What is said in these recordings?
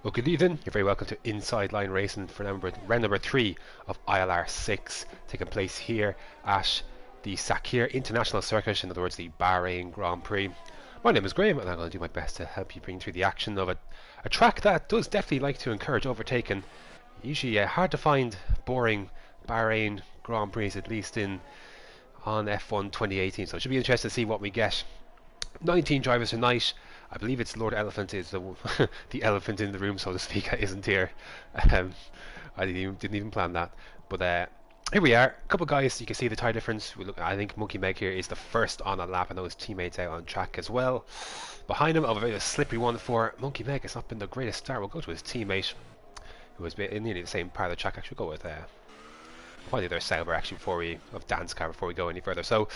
Well, good evening. You're very welcome to Inside Line Racing for round number 3 of ILR6, taking place here at the Sakir International Circuit, in other words, the Bahrain Grand Prix. My name is Graham, and I'm going to do my best to help you bring through the action of a track that does definitely like to encourage overtaking. Usually hard to find boring Bahrain Grand Prix, at least on F1 2018, so it should be interesting to see what we get. 19 drivers tonight. I believe it's Lord Elephant is the elephant in the room, so to speak, isn't here. I didn't even plan that. But here we are. A couple of guys. You can see the tyre difference. I think Monkey Meg here is the first on a lap. I know his teammates out on track as well. Behind him, a very slippery one for Monkey Meg. It's not been the greatest start. We'll go to his teammate, who has been in nearly the same part of the track. Actually, we'll go with probably their Sauber actually of Dan's car before we go any further. So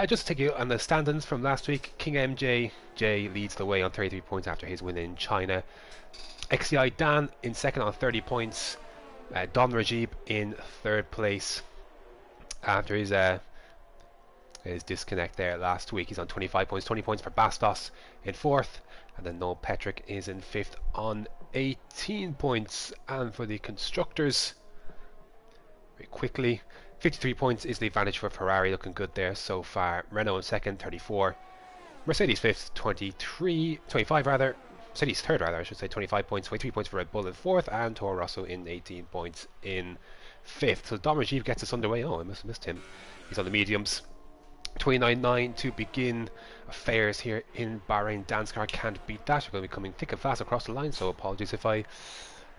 just to take you on the standings from last week. King MJ leads the way on 33 points after his win in China. XCI Dan in second on 30 points. Don Rajib in third place after his disconnect there last week. He's on 25 points. 20 points for Bastos in fourth, and then Noel Petrick is in fifth on 18 points. And for the constructors, very quickly, 53 points is the advantage for Ferrari, looking good there so far. Renault in second, 34. Mercedes fifth, 25 rather. Mercedes third rather, I should say, 25 points. 23 points for Red Bull in fourth, and Toro Rosso in 18 points in fifth. So Dom Rajiv gets us underway. Oh, I must have missed him. He's on the mediums. 29.9 to begin affairs here in Bahrain. Dan's car can't beat that. We're going to be coming thick and fast across the line, so apologies if I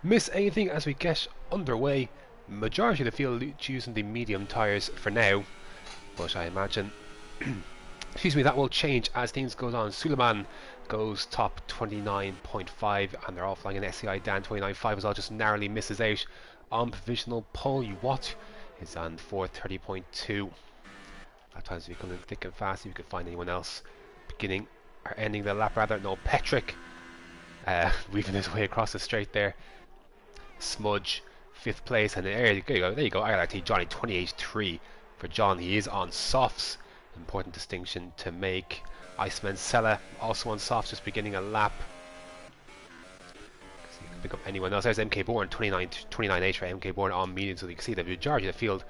miss anything as we get underway. Majority of the field using the medium tyres for now, but I imagine excuse me, that will change as things goes on. Suleiman goes top 29.5, and they're all flying in SCI. Dan 29.5 as well, just narrowly misses out on provisional. Paul Uwat is on 430.2. At times becoming thick and fast. If you could find anyone else beginning or ending the lap rather. No, Petrick weaving his way across the straight there. Smudge fifth place, and there you go, ILRT Johnny 28.3 for John. He is on softs, important distinction to make. Iceman Sella also on softs, just beginning a lap. So you can pick up anyone else. There's MK Bourne 29.8 for MK Bourne on medium, so you can see the majority of the field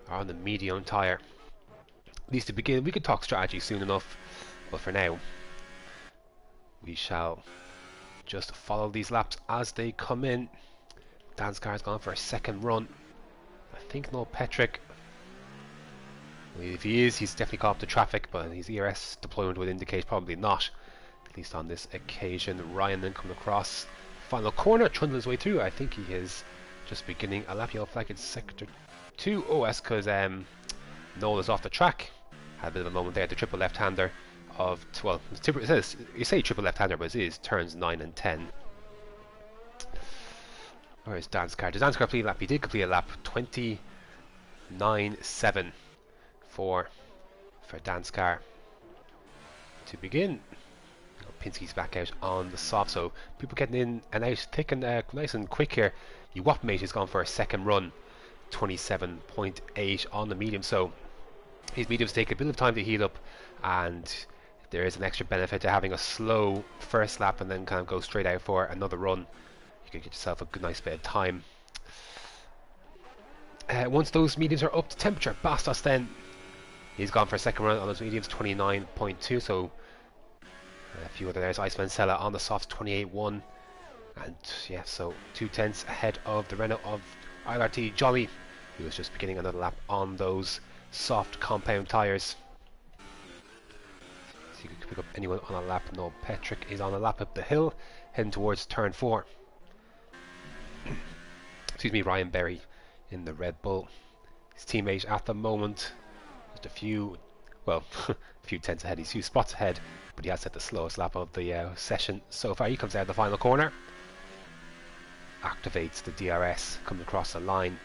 are on the medium tyre. At least to begin. We could talk strategy soon enough, but for now we shall just follow these laps as they come in. Dan's car's gone for a second run. I think no Petrick. If he is, he's definitely caught up to traffic, but his ERS deployment would indicate probably not, at least on this occasion. Ryan then coming across final corner, trundling his way through. I think he is just beginning a lap. Yellow flag in sector 2. Oh, that's because Noel is off the track. Had a bit of a moment there. The triple left-hander of, well, it says, you say triple left-hander, but it is turns 9 and 10. Where's Dan's car? Does Dan's car complete a lap? He did complete a lap. 29.7 for Dan's car to begin. Pinsky's back out on the soft, so people getting in and out thick and nice and quick here. Uwap mate has gone for a second run. 27.8 on the medium, so his mediums take a bit of time to heat up, and there is an extra benefit to having a slow first lap and then kind of go straight out for another run. You can get yourself a good nice bit of time. Once those mediums are up to temperature, Bastos then, he's gone for a second run on those mediums, 29.2, so a few other there's Iceman Sella on the softs, 28.1, and yeah, so 2/10 ahead of the Renault of ILRT Jolly, who was just beginning another lap on those soft compound tyres. So you can pick up anyone on a lap. No, Petrick is on a lap up the hill, heading towards turn 4. Excuse me, Ryan Berry in the Red Bull. His teammate at the moment, just a few, well, a few tenths ahead. He's a few spots ahead, but he has set the slowest lap of the session so far. He comes out of the final corner, activates the DRS, comes across the line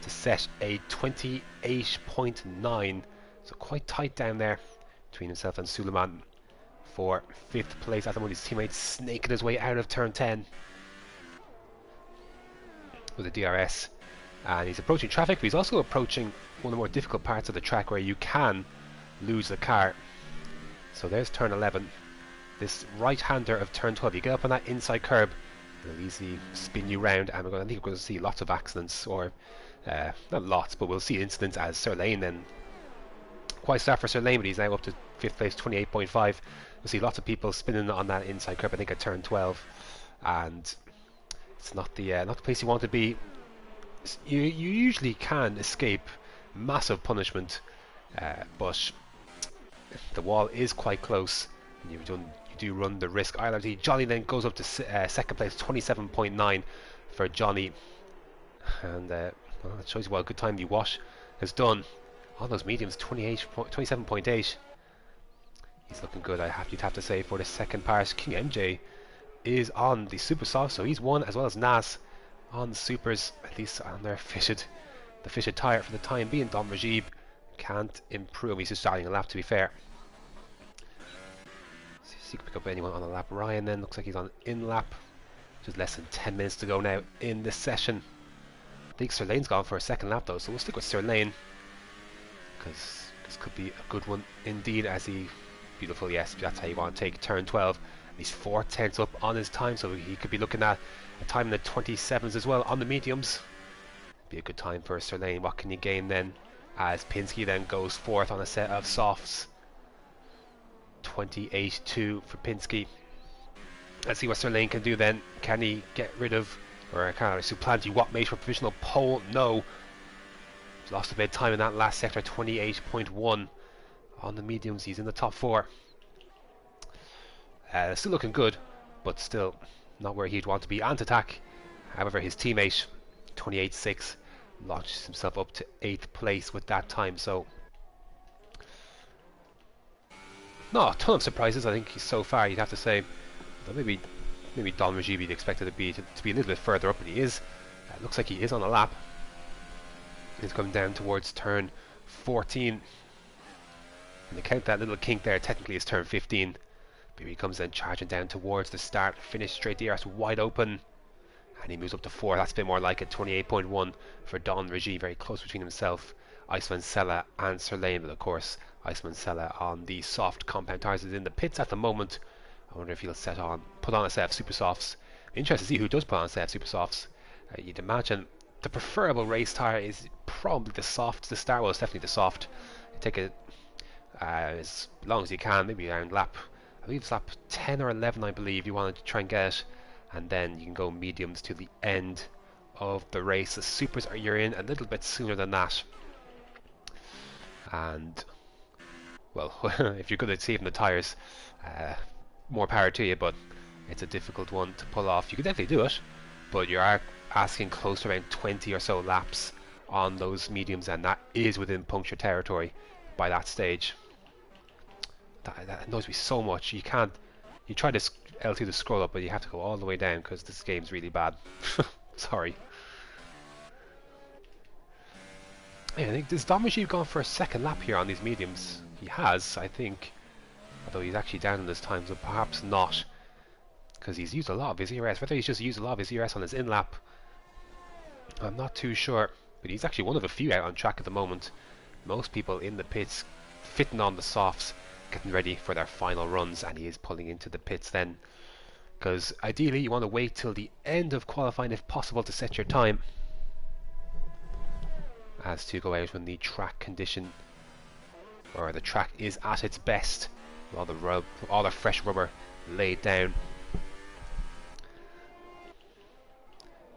to set a 28.9. So quite tight down there between himself and Suleiman for 5th place. At the moment, his teammate snaking his way out of turn 10 with a DRS, and he's approaching traffic, but he's also approaching one of the more difficult parts of the track where you can lose the car. So there's turn 11. This right-hander of turn 12, you get up on that inside curb, It'll easily spin you round, and I think we're going to see lots of accidents, or not lots, but we'll see incidents as Sir Lane then. Quite start for Sir Lane, but he's now up to 5th place, 28.5. We'll see lots of people spinning on that inside curb, I think at turn 12, and it's not the place you want to be. You usually can escape massive punishment, but the wall is quite close, and you do run the risk. ILRGT Johnny then goes up to second place, 27.9 for Johnny, and well, it shows you what a good time the wash has done. On those mediums, 27.8. He's looking good, you'd have to say, for the second part. King MJ is on the super soft, so he's won, as well as Nas on the supers, at least on their the fitted tyre for the time being. Dom Rajib can't improve. He's just starting a lap, to be fair. See if you can pick up anyone on a lap. Ryan then looks like he's on in lap. Just less than 10 minutes to go now in this session. I think Sir Lane's gone for a second lap though, so we'll stick with Sir Lane, because this could be a good one indeed, as he... Beautiful, yes, that's how you want to take turn 12. He's 4/10 up on his time, so he could be looking at a time in the 27s as well on the mediums. Be a good time for Sir Lane. What can you gain then, as Pinsky then goes 4th on a set of softs? 28.2 for Pinsky. Let's see what Sir Lane can do then. Can he get rid of, or can he supplant Wattmate for provisional pole? No. He's lost a bit of time in that last sector, 28.1. On the mediums, he's in the top 4. Still looking good, but still not where he'd want to be. Antatak, however, his teammate, 28.6, launches himself up to 8th place with that time. So, not a ton of surprises, I think, so far, you'd have to say. Though maybe Don Rajibi expected to be a little bit further up, but he is. Looks like he is on a lap. He's coming down towards turn 14. And to count that little kink there, technically it's turn 15. But he comes then charging down towards the start, finish straight, the arse wide open, and he moves up to 4. That's a bit more like it, 28.1 for Don Regi, very close between himself, Iceman Sella and Sir Lane. But of course, Iceman Sella on the soft compound tires is in the pits at the moment. I wonder if he'll put on a set of super softs. Interested to see who does put on a set of super softs. You'd imagine the preferable race tire is probably the soft to start. Well, it's definitely the soft. Take it as long as you can, maybe around lap, I believe it's lap 10 or 11, I believe, you want to try and get it, and then you can go mediums to the end of the race. The supers you're in a little bit sooner than that, and well, if you're good at saving the tyres, more power to you, but it's a difficult one to pull off. You could definitely do it, but you are asking close to around 20 or so laps on those mediums, and that is within puncture territory by that stage. That annoys me so much. You try to L2 to scroll up, but you have to go all the way down because this game's really bad. Sorry. Yeah, I think this Domrachib gone for a second lap here on these mediums. He has, I think, although he's actually down in his time, so perhaps not, because he's used a lot of his ERS. Whether he's just used a lot of his ERS on his in lap, I'm not too sure. But he's actually one of a few out on track at the moment. Most people in the pits fitting on the softs, getting ready for their final runs, and he is pulling into the pits then, because ideally you want to wait till the end of qualifying if possible to set your time, as to go out when the track condition, or the track is at its best, all the fresh rubber laid down.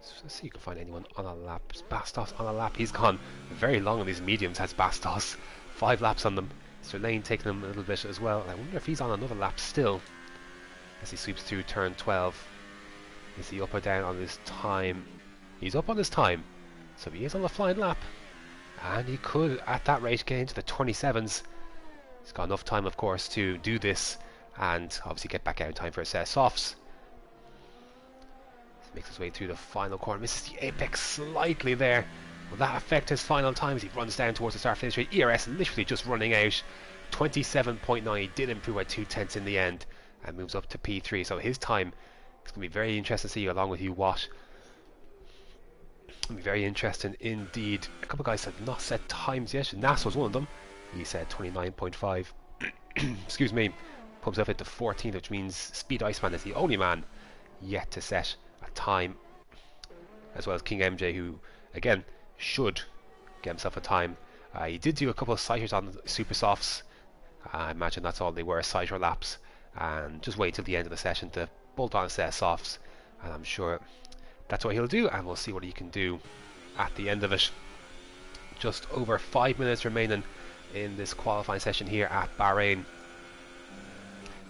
So let's see if you can find anyone on a lap. Bastos on a lap. He's gone very long on these mediums, has Bastos. 5 laps on them. Sir Lane taking him a little bit as well. I wonder if he's on another lap still as he sweeps through turn 12. Is he up or down on his time? He's up on his time, so he is on the flying lap, and he could at that rate get into the 27s. He's got enough time, of course, to do this and obviously get back out in time for a set of softs. Makes his way through the final corner, misses the apex slightly there. Will that affect his final time as he runs down towards the start finish rate? ERS literally just running out. 27.9. He did improve by 2/10 in the end and moves up to P3. So his time is going to be very interesting to see, along with you, Watt. It'll be very interesting indeed. A couple of guys have not set times yet. Nas was one of them. He said 29.5. Excuse me. Pumps up into 14th, which means Speed Iceman is the only man yet to set a time, as well as King MJ, who again should get himself a time. He did do a couple of sighters on super softs. I imagine that's all they were, sighter laps, and just wait till the end of the session to bolt on a set of softs, and I'm sure that's what he'll do, and we'll see what he can do at the end of it. Just over 5 minutes remaining in this qualifying session here at Bahrain.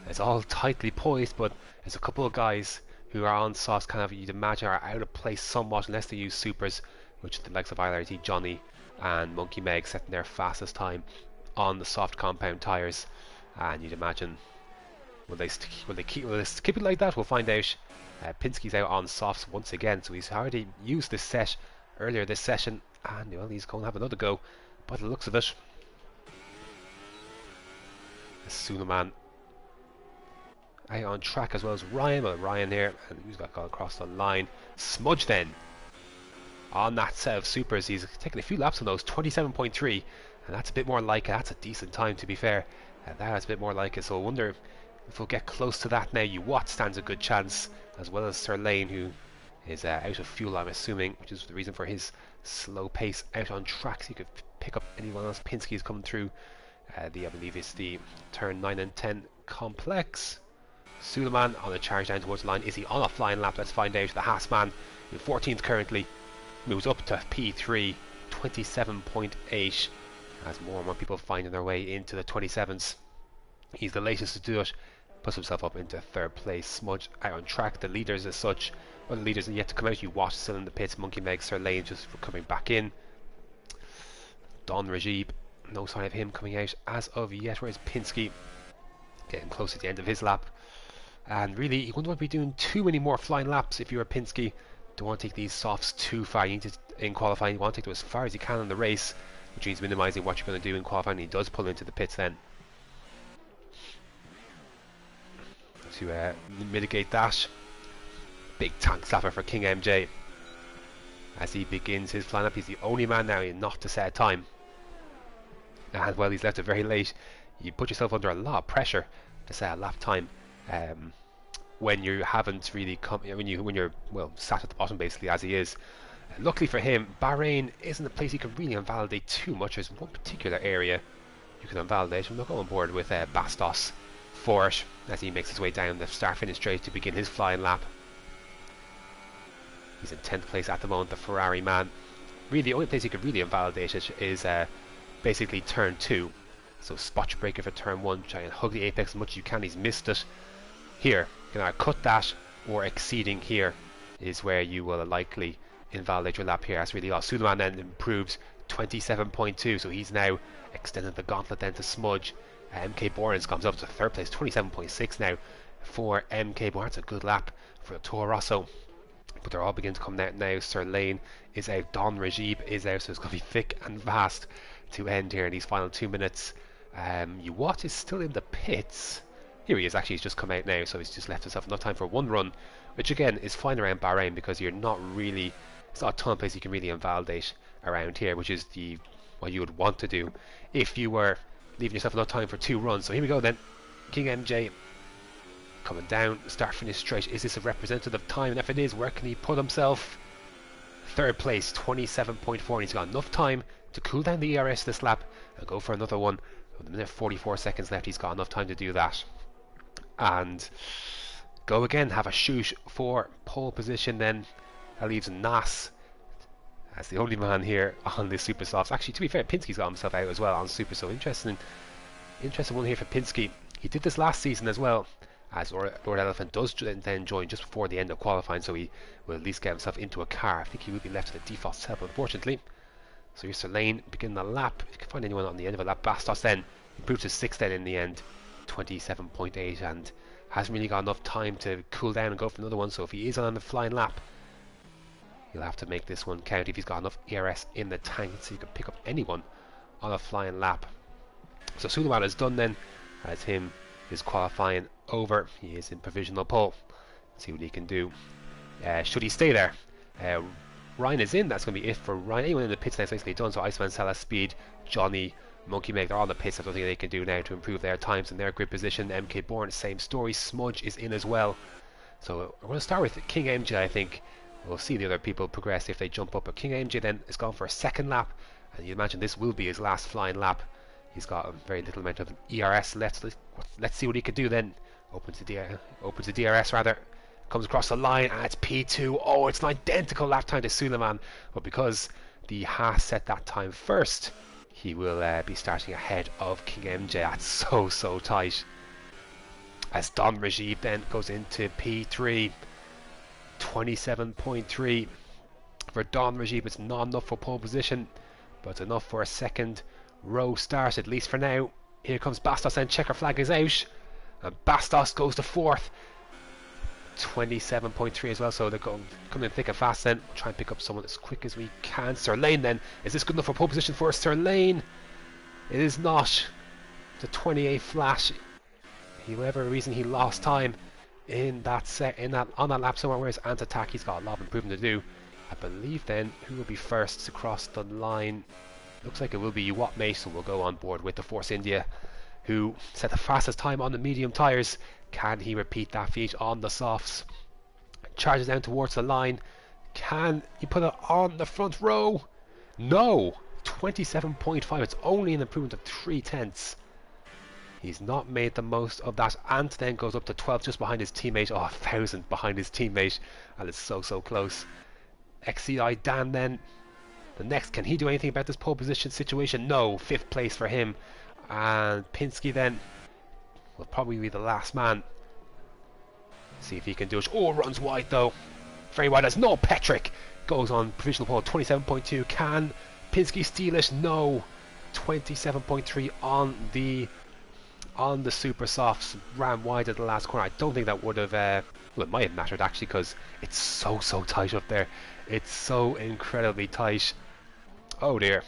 It's all tightly poised, but there's a couple of guys who are on softs, kind of, you'd imagine, are out of place somewhat unless they use supers, which the likes of ILRGT, Johnny and Monkey Meg setting their fastest time on the soft compound tyres, and you'd imagine will they keep it like that? We'll find out. Pinsky's out on softs once again, so he's already used this set earlier this session, and well, he's going to have another go by the looks of it. Suleiman out on track, as well as Ryan. Well, Ryan here, and who's got gone across the line? Smudge then on that set of supers. He's taking a few laps on those, 27.3, and that's a bit more like it. That's a decent time, to be fair. That's a bit more like it, so I wonder if we'll get close to that now. Watt stands a good chance, as well as Sir Lane, who is out of fuel, I'm assuming, which is the reason for his slow pace out on track, so he could pick up anyone else. Pinsky's coming through I believe it's the turn 9 and 10 complex. Suleiman on the charge down towards the line. Is he on a flying lap? Let's find out. The Haasman, in 14th currently, moves up to P3, 27.8, as more and more people finding their way into the 27s. He's the latest to do it. Puts himself up into 3rd place. Smudge out on track. The leaders as such, well, the leaders are yet to come out. Watt still in the pits. Monkey Meg, Sir Lane just coming back in. Don Rajib, no sign of him coming out as of yet. Whereas Pinsky getting close to the end of his lap, and really you wouldn't want to be doing too many more flying laps if you're a Pinsky. Don't want to take these softs too far. You need to, in qualifying, you want to take them as far as you can in the race, which means minimizing what you're going to do in qualifying. He does pull into the pits then to mitigate that. Big tank slapper for King MJ as he begins his flying lap. He's the only man now not to set a time, and well, he's left it very late. You put yourself under a lot of pressure to set a lap time when you haven't really come, when you're well sat at the bottom basically, as he is. Luckily for him, Bahrain isn't a place you can really invalidate too much. There's one particular area you can invalidate, and we'll go on board with Bastos for it as he makes his way down the start-finish straight to begin his flying lap. He's in 10th place at the moment, the Ferrari man. Really, the only place you could really invalidate it is basically turn 2. So spot breaker for turn 1, try and hug the apex as much as you can. He's missed it. Here, you can either cut that, or exceeding here is where you will likely invalidate your lap here. That's really all. Suleiman then improves 27.2, so he's now extended the gauntlet then to Smudge. MK Borens comes up to 3rd place, 27.6 now for MK Borens. That's a good lap for Toro Rosso. But they're all beginning to come out now. Sir Lane is out, Don Rajib is out, so it's going to be thick and fast to end here in these final 2 minutes. Watt is still in the pits. Here he is, actually. He's just come out now, so he's just left himself enough time for one run, which again is fine around Bahrain because you're not really, it's not a ton of places you can really invalidate around here, which is what you would want to do if you were leaving yourself enough time for 2 runs. So here we go then. King MJ coming down, start finish straight. Is this a representative time? And if it is, where can he put himself? 3rd place, 27.4, and he's got enough time to cool down the ERS this lap and go for another one. With a minute 44 seconds left, he's got enough time to do that and go again, have a shoot for pole position. Then that leaves Nas as the only man here on the super softs. Actually, to be fair, Pinsky's got himself out as well on super, so interesting one here for Pinsky. He did this last season as well, as Lord Elephant does then join just before the end of qualifying, so he will at least get himself into a car. I think he will be left to the default setup, unfortunately. So here's Sir Lane beginning the lap. If you can find anyone on the end of a lap. Bastos then improves to 6th then in the end, 27.8, and hasn't really got enough time to cool down and go for another one. So if he is on the flying lap, he'll have to make this one count if he's got enough ERS in the tank, so you can pick up anyone on a flying lap. So Suleiman is done then, as his qualifying over. He is in provisional pole. See what he can do. Should he stay there? Ryan is in. That's going to be it for Ryan. Anyone in the pits now is basically done. So Iceman, Salah, Speed, Johnny, Monkey Meg, they're all in the pits. There's nothing they can do now to improve their times and their grid position. MK Bourne, same story. Smudge is in as well. So we're going to start with King MJ, I think. We'll see the other people progress if they jump up. But King MJ then is gone for a second lap, and you imagine this will be his last flying lap. He's got a very little amount of ERS left. Let's see what he could do then. Opens the DRS rather. Comes across the line, and it's P2. Oh, it's an identical lap time to Suleiman, but because the Haas set that time first, he will be starting ahead of King MJ. That's so tight. As Don Rajib then goes into P3, 27.3 for Don Rajib. It's not enough for pole position, but it's enough for a second row start, at least for now. Here comes Bastos, and checker flag is out, and Bastos goes to fourth, 27.3 as well. So they're coming in thick and fast. Then try and pick up someone as quick as we can. Sirlane then, is this good enough for pole position for Sirlane? It is not. The 28 flash. Whatever reason he lost time in that on that lap somewhere, whereas Antataki's got a lot of improvement to do. I believe then who will be first to cross the line? Looks like it will be Watt Mason will go on board with the Force India, who set the fastest time on the medium tyres. Can he repeat that feat on the softs? Charges down towards the line. Can he put it on the front row? No! 27.5. It's only an improvement of 0.3. He's not made the most of that. Ant then goes up to 12 just behind his teammate. Oh, 1,000 behind his teammate. And it's so close. XCI Dan then. The next, can he do anything about this pole position situation? No. 5th place for him. And Pinsky then will probably be the last man. See if he can do it. Oh, runs wide though. Very wide as no. Petrick goes on provisional pole. 27.2. Can Pinsky steal it? No. 27.3 on the super softs. Ran wide at the last corner. I don't think that would have well, it might have mattered actually, because it's so tight up there. It's so incredibly tight. Oh dear.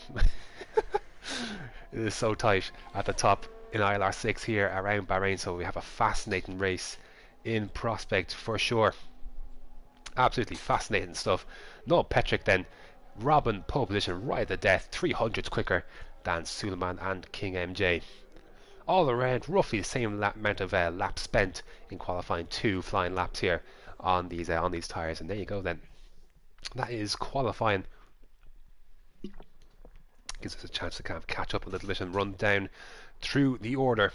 It is so tight at the top in ILR6 here around Bahrain, so we have a fascinating race in prospect for sure. Absolutely fascinating stuff. No Petrick then. Robin pole position right at the death, 300s quicker than Suleiman and King MJ. All around roughly the same amount of laps spent in qualifying. 2 flying laps here on these tyres, and there you go then. That is qualifying. Gives us a chance to kind of catch up a little bit and run down through the order.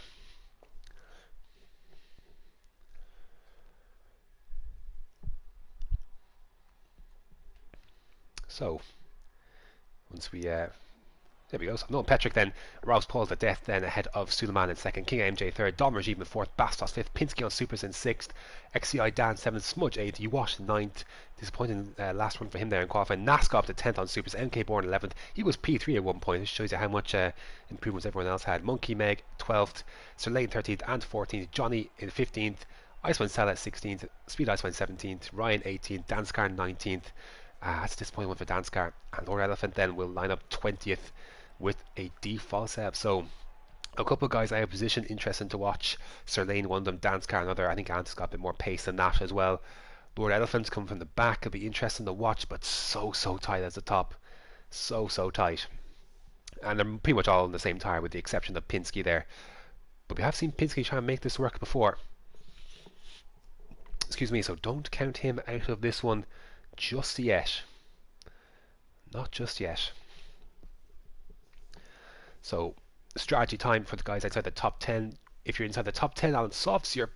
So once we there we go. So no Petrick then. Rouse Paul's at death then ahead of Suleiman in second. King MJ third. Dom Rajib in fourth. Bastos fifth. Pinsky on supers in sixth. XCI Dan seventh. Smudge eighth. Uwash ninth. Disappointing last run for him there in qualifying. Nasca up to 10th on supers. MK Bourne 11th. He was P3 at one point. This shows you how much improvements everyone else had. Monkey Meg 12th. Sir Lane 13th and 14th. Johnny in 15th. Iceman Salah 16th. Speed Iceman 17th. Ryan 18th. Danskar 19th. That's a disappointing one for Danskar. And Lord Elephant then will line up 20th with a default setup. So a couple of guys out of position, interesting to watch. Sir Lane one of them, Danskar another. I think Ant's got a bit more pace than that as well. Lord Elephant's come from the back. It'll be interesting to watch, but so tight at the top. So tight. And they're pretty much all on the same tyre with the exception of Pinsky there. But we have seen Pinsky try and make this work before. Excuse me, so don't count him out of this one just yet. Not just yet. So strategy time for the guys outside the top 10. If you're inside the top 10 on softs, your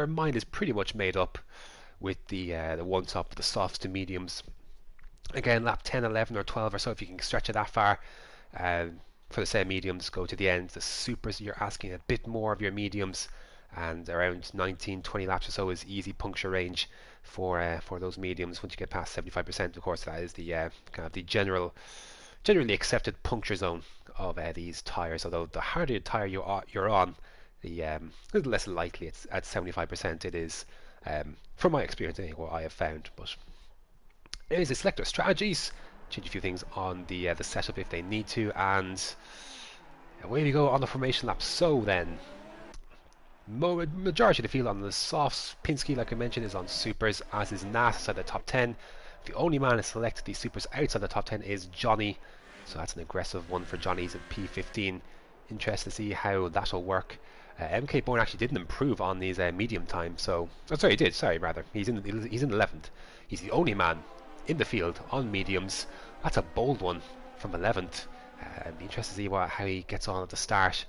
mind is pretty much made up with the one top, the softs to mediums. Again, lap 10, 11 or 12 or so, if you can stretch it that far. For the same mediums, go to the end. The supers, you're asking a bit more of your mediums, and around 19, 20 laps or so is easy puncture range for those mediums. Once you get past 75%, of course, that is the kind of the generally accepted puncture zone of these tyres. Although the harder the tyre you're on, the little less likely it's at 75%. It is, from my experience, anyway, what I have found. But it is a select of strategies, change a few things on the setup if they need to, and away we go on the formation lap. So then, majority of the field on the softs. Pinsky, like I mentioned, is on supers, as is Nas outside the top 10. The only man to select these supers outside the top 10 is Johnny. So that's an aggressive one for Johnny. He's at P15. Interested to see how that'll work. MK Bourne actually didn't improve on these medium times, so sorry, he did. Sorry, rather, he's in 11th. He's the only man in the field on mediums. That's a bold one from 11th. I'd be interested to see how he gets on at the start.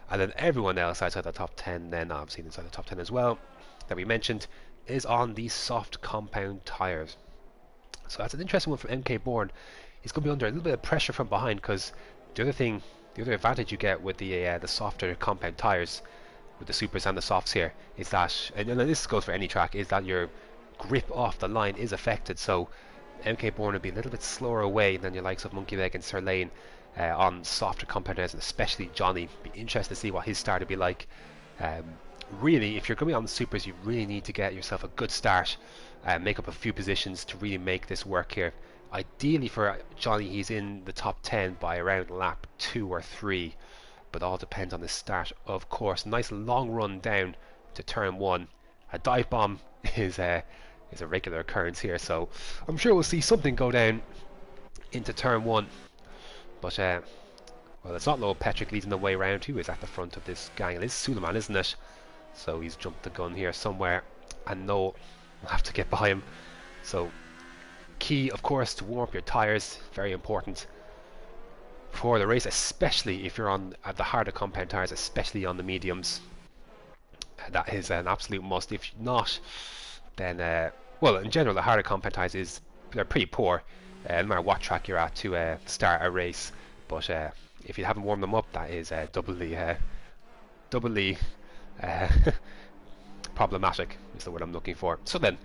And then everyone else outside the top 10, then obviously inside the top 10 as well, that we mentioned, is on these soft compound tyres. So that's an interesting one from MK Bourne. He's going to be under a little bit of pressure from behind, because the other advantage you get with the softer compound tyres, with the supers and the softs here, is that, and this goes for any track, is that your grip off the line is affected. So MK Bourne will be a little bit slower away than your likes of Monkey Leg and Sirlane on softer compound tyres, and especially Johnny. Be interested to see what his start will be like. Really, if you're going to be on the supers, you really need to get yourself a good start, make up a few positions to really make this work here. Ideally for Johnny, he's in the top 10 by around lap 2 or 3, but all depends on the start, of course. Nice long run down to turn 1. A dive bomb is a regular occurrence here, so I'm sure we'll see something go down into turn 1. But well, it's not Noel Petrick leading the way around. Who is at the front of this gang? It is Suleiman, isn't it? So he's jumped the gun here somewhere, and Noel will have to get by him. So key, of course, to warm up your tyres, very important for the race, especially if you're on the harder compound tyres, especially on the mediums. That is an absolute must. If not, then well, in general, the harder compound tyres they're pretty poor, no matter what track you're at, to start a race. But if you haven't warmed them up, that is doubly problematic, is the word I'm looking for. So then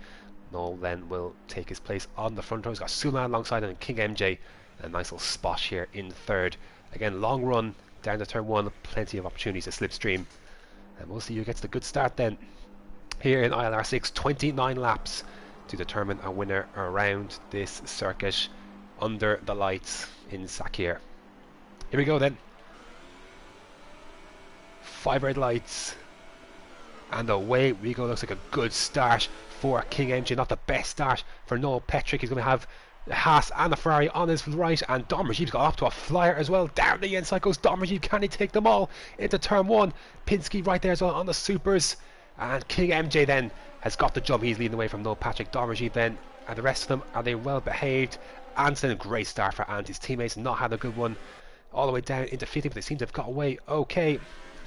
Noel then will take his place on the front row. He's got Suleiman alongside him and King MJ. A nice little spot here in third. Again, long run down to turn 1, plenty of opportunities to slipstream. And we'll see who gets the good start then. Here in ILR6, 29 laps to determine a winner around this circuit under the lights in Sakir. Here we go then. 5 red lights. And away we go. Looks like a good start for King MJ. Not the best start for Noel Petrick. He's going to have the Haas and the Ferrari on his right, and Dom Rajiv's got off to a flyer as well. Down the inside goes Dom Rajiv. Can he take them all into turn 1? Pinsky right there as well on the supers, and King MJ then has got the jump. He's leading away from Noel Patrick. Dom Rajiv then, and the rest of them, are they well behaved? Anson, a great start for Ant. His teammates not had a good one all the way down into 50, but they seem to have got away okay.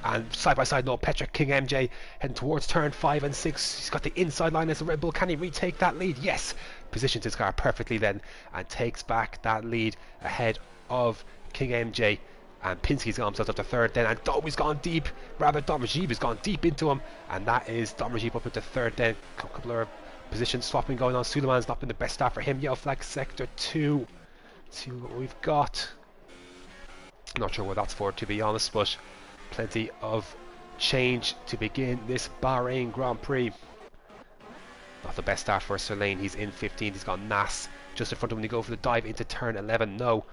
And side by side, Noel Petrick, King MJ heading towards turn 5 and 6. He's got the inside line as a Red Bull. Can he retake that lead? Yes. Positions his car perfectly then and takes back that lead ahead of King MJ. And Pinsky's got himself up to third then, and he's gone deep. Rather, Dom Rajiv has gone deep into him, and that is Dom Rajiv up into third then. A couple of position swapping going on. Suleiman's not been the best start for him. Yellow flag sector 2. See what we've got. Not sure what that's for, to be honest, but plenty of change to begin this Bahrain Grand Prix. Not the best start for Sirlane. He's in 15th. He's got Nas just in front of him when you go for the dive into turn 11. No,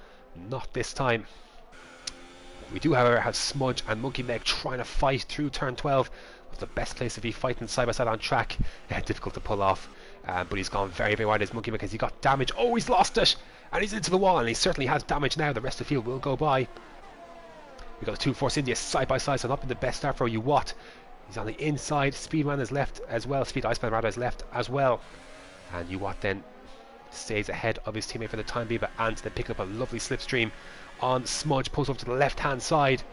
not this time. We do, however, have Smudge and Monkey Meg trying to fight through turn 12. That's the best place to be, fighting side by side on track. Difficult to pull off. But he's gone very, very wide as Monkey Meg, because he got damage. Oh, he's lost it! And he's into the wall, and he certainly has damage now. The rest of the field will go by. We've got the two Force India side by side, so not been the best start for you. What? He's on the inside. Speedman is left as well. Speed Iceman rather is left as well. And you what then stays ahead of his teammate for the time being, but Ant then picking up a lovely slipstream on Smudge. Pulls over to the left hand side.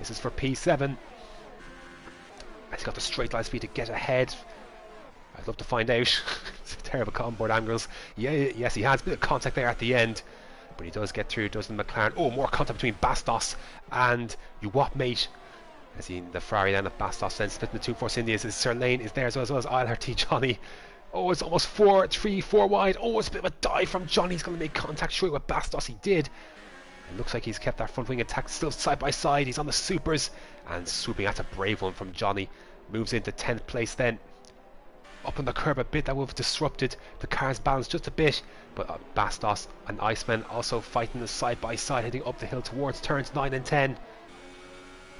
This is for P7. And he's got the straight line speed to get ahead. I'd love to find out. It's terrible onboard angles. Yeah, yes, he has a bit of contact there at the end. But he does get through, doesn't McLaren? Oh, more contact between Bastos and Uwap, mate. As in the Ferrari then of Bastos then splitting the two Force Indias. As Sirlane is there as well as ILRT Johnny. Oh, it's almost 4 wide. Oh, it's a bit of a dive from Johnny. He's going to make contact straight with Bastos. He did. It looks like he's kept that front wing attack still side by side. He's on the supers and swooping. That's a brave one from Johnny. Moves into 10th place then. Up on the curb a bit, that would have disrupted the car's balance just a bit, but Bastos and Iceman also fighting the side by side, heading up the hill towards turns 9 and 10.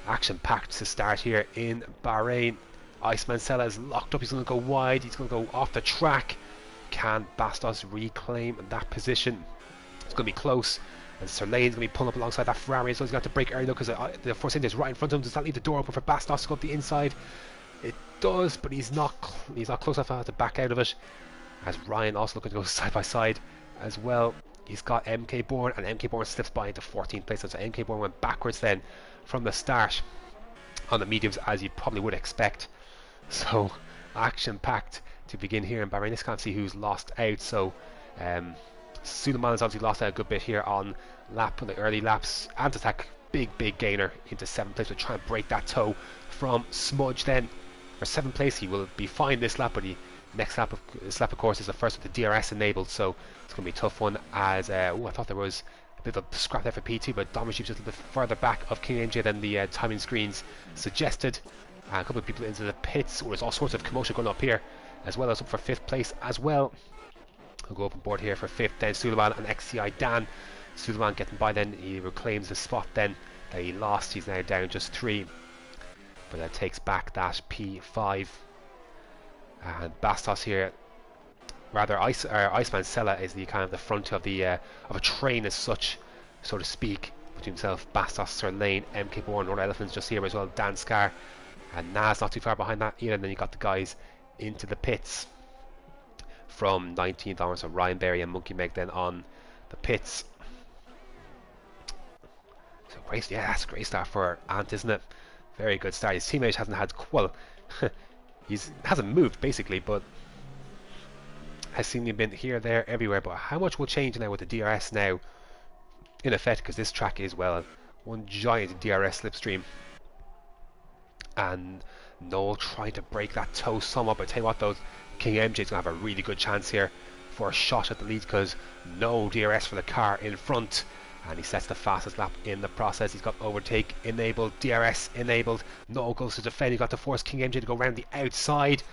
Action packed to start here in Bahrain. Iceman Sella is locked up. He's going to go wide. He's going to go off the track. Can Bastos reclaim that position? It's going to be close. And Sirlane's going to be pulling up alongside that Ferrari, so he's got to brake early because the Force India is right in front of him. Does that leave the door open for Bastos to go up the inside? It does, but he's not close enough to back out of it. As Ryan also looking to go side by side as well. He's got MK Bourne, and MK Bourne slips by into 14th place. So MK Bourne went backwards then from the start on the mediums, as you probably would expect. So action-packed to begin here in Bahrain. Just can't see who's lost out. So Suleiman has obviously lost out a good bit here on the early laps. Antatak, big gainer into 7th place. We'll try and break that toe from Smudge then. For 7th place, he will be fine this lap, but next lap of course is the first with the DRS enabled, so it's going to be a tough one. As I thought there was a bit of a scrap there for P2, but Dom Rajeev's just a little bit further back of King MJ than the timing screens suggested. A couple of people into the pits. There's all sorts of commotion going up here, as well as up for 5th place as well. We'll go up on board here for 5th, then Suleiman and XCI Dan. Suleiman getting by then, he reclaims the spot then that he lost. He's now down just 3, but that takes back that P5. And Bastos here, rather Iceman Sella is the kind of the front of the of a train as such, so to speak, between himself, Bastos, Sirlane, MK Bourne, North Elephants just here as well, Dan Scar, and Naz not too far behind that either. And then you got the guys into the pits from 19th onwards, so Ryan Berry and Monkey Meg then on the pits. So great, yeah, that's a great start for Ant, isn't it? Very good start. His teammate hasn't had, well, he hasn't moved basically, but has seemingly been here, there, everywhere. But how much will change now with the DRS now in effect, because this track is, well, one giant DRS slipstream. And Noel trying to break that toe somewhat, but I tell you what though, King MJ's going to have a really good chance here for a shot at the lead, because no DRS for the car in front, and he sets the fastest lap in the process. He's got overtake enabled, DRS enabled. Noel goes to defend. He got to force King MJ to go around the outside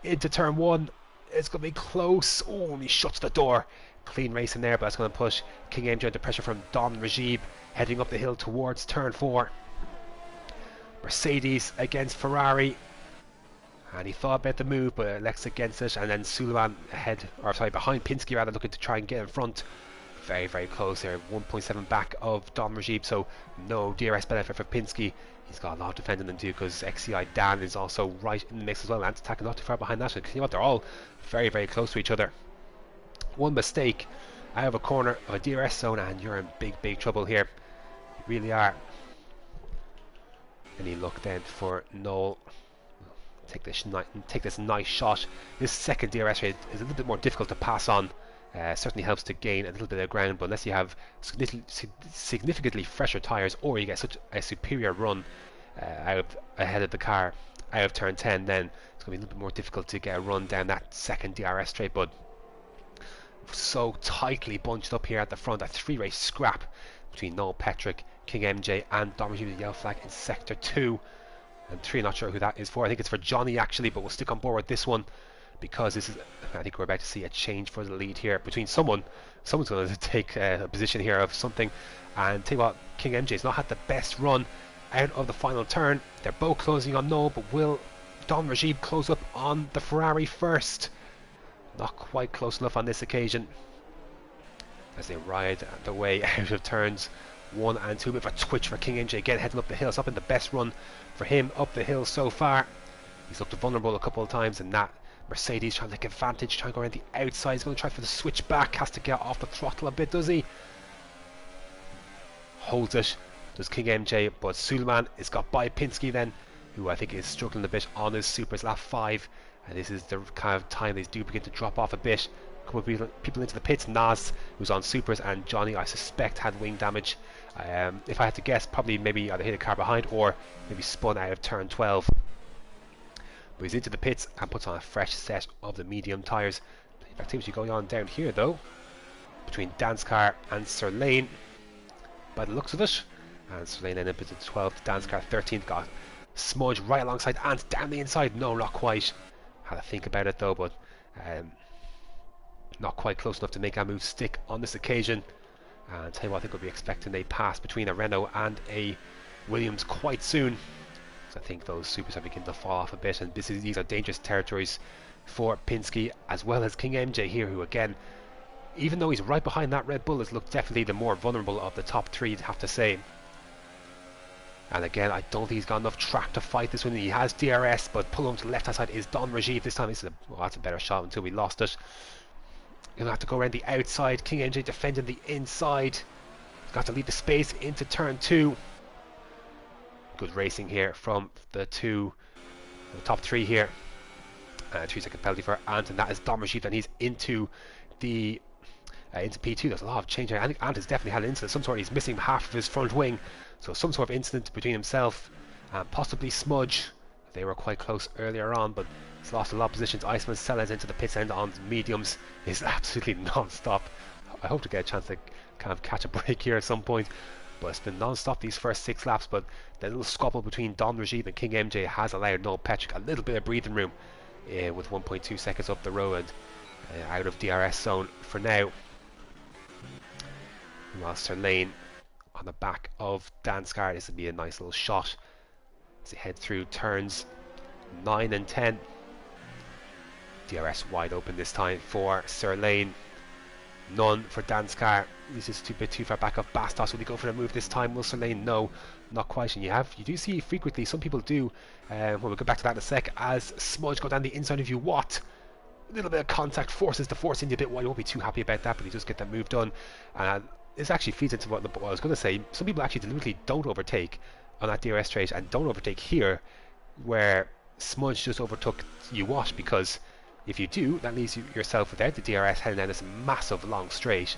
into turn 1. It's going to be close. Oh, and he shuts the door. Clean race in there, but that's going to push King MJ under pressure from Don Rajeev heading up the hill towards turn 4. Mercedes against Ferrari, and he thought about the move but elects against it. And then Suleiman behind Pinsky rather, looking to try and get in front. Very close there, 1.7 back of Dom Rajeev, so no DRS benefit for Pinsky. He's got a lot of defending them too, because XCI Dan is also right in the mix as well. Antatak not too far behind that. So you know what, they're all very close to each other. One mistake out of a corner of a DRS zone and you're in big trouble here. You really are. And he looked then for Noel. Take this nice shot. This second DRS rate is a little bit more difficult to pass on. Certainly helps to gain a little bit of ground, but unless you have significantly fresher tyres, or you get such a superior run ahead of the car out of turn 10, then it's going to be a little bit more difficult to get a run down that second DRS straight. But so tightly bunched up here at the front, a 3-way scrap between Noel Petrick, King MJ and Dom Rajeev with the yellow flag in sector 2 and 3. Not sure who that is for. I think it's for Johnny actually, but we'll stick on board with this one, because this is, I think we're about to see a change for the lead here between someone's going to take a position here of something. And tell you what, King MJ's not had the best run out of the final turn. They're both closing on Noel, but will Don Rajeev close up on the Ferrari first? Not quite close enough on this occasion, as they ride the way out of turns 1 and 2. Bit of a twitch for King MJ again, heading up the hill. It's not been the best run for him up the hill so far. He's looked vulnerable a couple of times, and that Mercedes trying to take advantage, trying to go around the outside. He's going to try for the switch back, has to get off the throttle a bit, does he? Holds it, does King MJ, but Suleiman is got by Pinsky then, who I think is struggling a bit on his supers, lap 5, and this is the kind of time they do begin to drop off a bit. A couple of people into the pits. Naz, who's on supers, and Johnny, I suspect, had wing damage. If I had to guess, probably maybe either hit a car behind or maybe spun out of turn 12. But he's into the pits and puts on a fresh set of the medium tyres. Activity going on down here though, between Danskar and Sirlane, by the looks of it. And Sirlane ended up at 12th, Danskar 13th, got Smudge right alongside Ant down the inside. No, not quite. Had to think about it though, but not quite close enough to make that move stick on this occasion. And tell you what, I think we'll be expecting a pass between a Renault and a Williams quite soon. I think those supers are beginning to fall off a bit, and these are dangerous territories for Pinsky as well as King MJ here, who again even though he's right behind that Red Bull, has looked definitely the more vulnerable of the top three, I'd have to say. And again, I don't think he's got enough track to fight this one. He has DRS, but pull him to the left hand side is Don Rajiv. This time, well, that's a better shot until we lost it. He'll have to go around the outside. King MJ defending the inside. He's got to leave the space into turn 2. Good racing here from the top 3 here. 3-second penalty for Ant, and that is Don Rajiv, and he's into the into P2. There's a lot of change here. I think Ant has definitely had an incident. Some sort, he's missing half of his front wing, so some sort of incident between himself and possibly Smudge. They were quite close earlier on, but he's lost a lot of positions. Iceman Sellers into the pits end on mediums is absolutely non-stop. I hope to get a chance to kind of catch a break here at some point, but it's been non-stop these first 6 laps. But the little scuffle between Don Rajiv and King MJ has allowed Noel Petrick a little bit of breathing room with 1.2 seconds up the road, out of DRS zone for now. While Sir Lane on the back of Dan Scar, this would be a nice little shot as he head through turns 9 and 10. DRS wide open this time for Sir Lane. None for Dan Scar. He's just a bit too far back of Bastos. Will he go for the move this time? Will Sir Lane? No, not quite. And you do see frequently, some people do, well, we'll go back to that in a sec, as Smudge go down the inside of you. What? A little bit of contact forces the force into a bit wide. You won't be too happy about that, but he does get that move done. And this actually feeds into what I was going to say. Some people actually deliberately don't overtake on that DRS straight and don't overtake here, where Smudge just overtook you Wash, because if you do, that leaves yourself without the DRS heading down this massive long straight.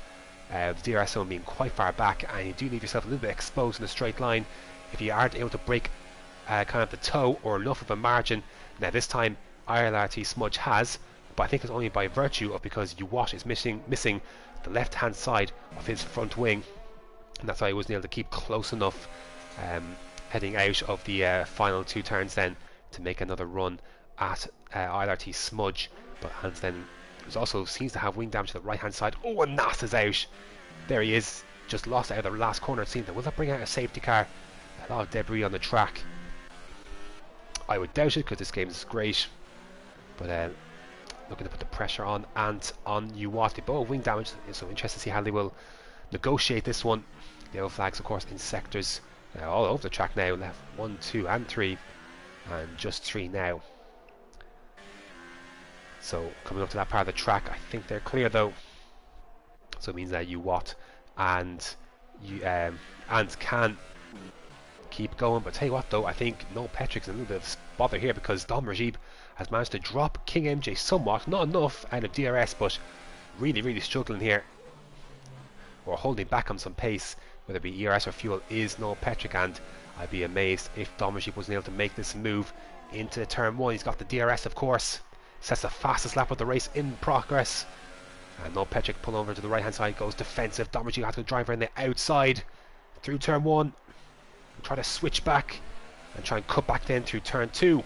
The DRS zone being quite far back, and you do leave yourself a little bit exposed in the straight line if you aren't able to break kind of the toe or enough of a margin. Now this time ILRT Smudge has, but I think it's only by virtue of because Uwash is missing the left hand side of his front wing, and that's why he wasn't able to keep close enough heading out of the final 2 turns then to make another run at ILRT Smudge. But Hans then also seems to have wing damage to the right hand side. Oh, and Nas is out. There he is, just lost out of the last corner. It seems that will that bring out a safety car? A lot of debris on the track. I would doubt it, because this game is great, but looking to put the pressure on and on Uwat. They both wing damage, so interested to see how they will negotiate this one. The yellow flags, of course, in sectors all over the track now. Left 1, 2 and 3, and just 3 now. So coming up to that part of the track, I think they're clear though. So it means that Uwat and can keep going. But tell you what though, I think Noel Petrick's in a little bit of bother here, because Dom Rajib has managed to drop King MJ somewhat, not enough out of DRS, but really struggling here, or holding back on some pace, whether it be ERS or fuel, is Noel Petrick. And I'd be amazed if Dom Rajib wasn't able to make this move into turn 1. He's got the DRS, of course, sets the fastest lap of the race in progress. And Noel Petrick pull over to the right hand side, goes defensive. Dom Rajib has to drive around the outside through turn 1, try to switch back and try and cut back then through turn 2.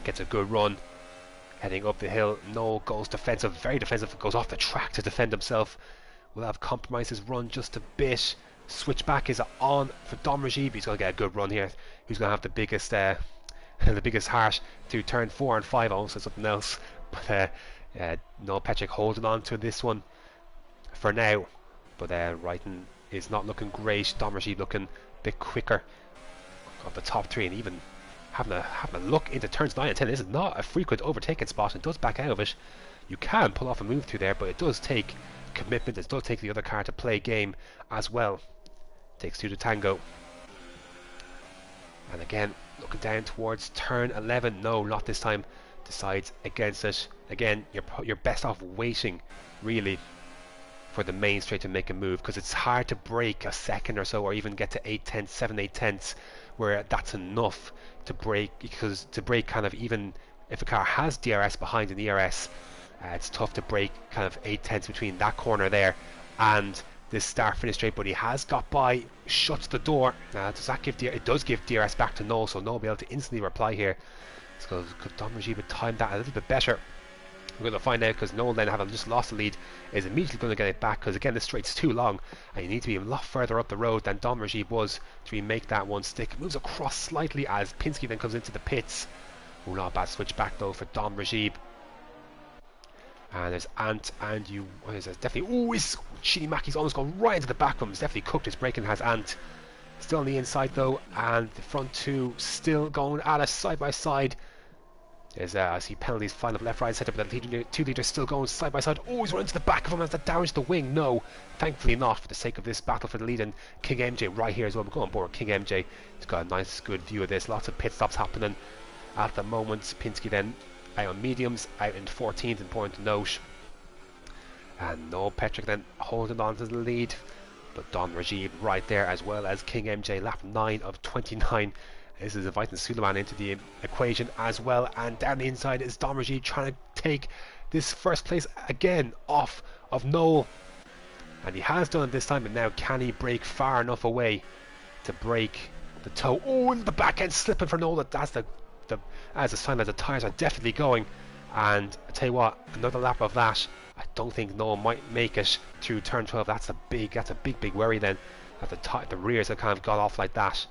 Gets a good run heading up the hill. Noel goes defensive, very defensive, goes off the track to defend himself. Will have compromised his run just a bit. Switchback is on for Dom Rajib. He's going to get a good run here. He's going to have the biggest the biggest harsh through turn 4 and 5. I almost said something else, but Noel Petrick holding on to this one for now. But Wrighton is not looking great. Dom Rajib looking a bit quicker of the top 3, and even having a look into turns 9 and 10. This is not a frequent overtaking spot, and does back out of it. You can pull off a move through there, but it does take commitment. It does take the other car to play game as well. Takes 2 to tango. And again, looking down towards turn 11. No, not this time. Decides against it. Again, you're best off waiting, really, for the main straight to make a move, because it's hard to break a second or so, or even get to 8 tenths, 7, 8 tenths, where that's enough to break. Because to break kind of, even if a car has DRS behind an ERS, it's tough to break kind of 8 tenths between that corner there and this start finish straight. But he has got by, shuts the door. Does that give it does give DRS back to Noel, so Noel will be able to instantly reply here. So could Dom Rajib time that a little bit better? We're going to find out, because Noel, then having just lost the lead, is immediately going to get it back, because again, this straight's too long and you need to be a lot further up the road than Dom Rajib was to remake that one stick. Moves across slightly as Pinsky then comes into the pits. Oh, not a bad switch back though for Dom Rajib. And there's Ant, and what is it? Definitely, oh, it's Chini Maki's almost gone right into the back of him. He's definitely cooked his brake and has Ant. Still on the inside though, and the front two still going at us side by side. There's I see penalties flying up left, right, set up, but the 2 leaders still going side by side. Oh, he's running to the back of him. Has that damaged the wing? No, thankfully not, for the sake of this battle for the lead. And King MJ right here as well. We're going on board King MJ. He's got a nice, good view of this. Lots of pit stops happening at the moment. Pinsky then out on mediums, out in 14th, important to note. And no, Petrick then holding on to the lead. But Don Rajiv right there, as well as King MJ, lap 9 of 29. This is inviting Suleiman into the equation as well. And down the inside is Don Rajiv trying to take this first place again off of Noel. And he has done it this time, but now can he break far enough away to break the toe? Oh, and the back end slipping for Noel. That's as a sign that the tyres are definitely going. And I tell you what, another lap of that, I don't think Noel might make it through turn 12. That's a big worry then, that the rears have kind of got off like that.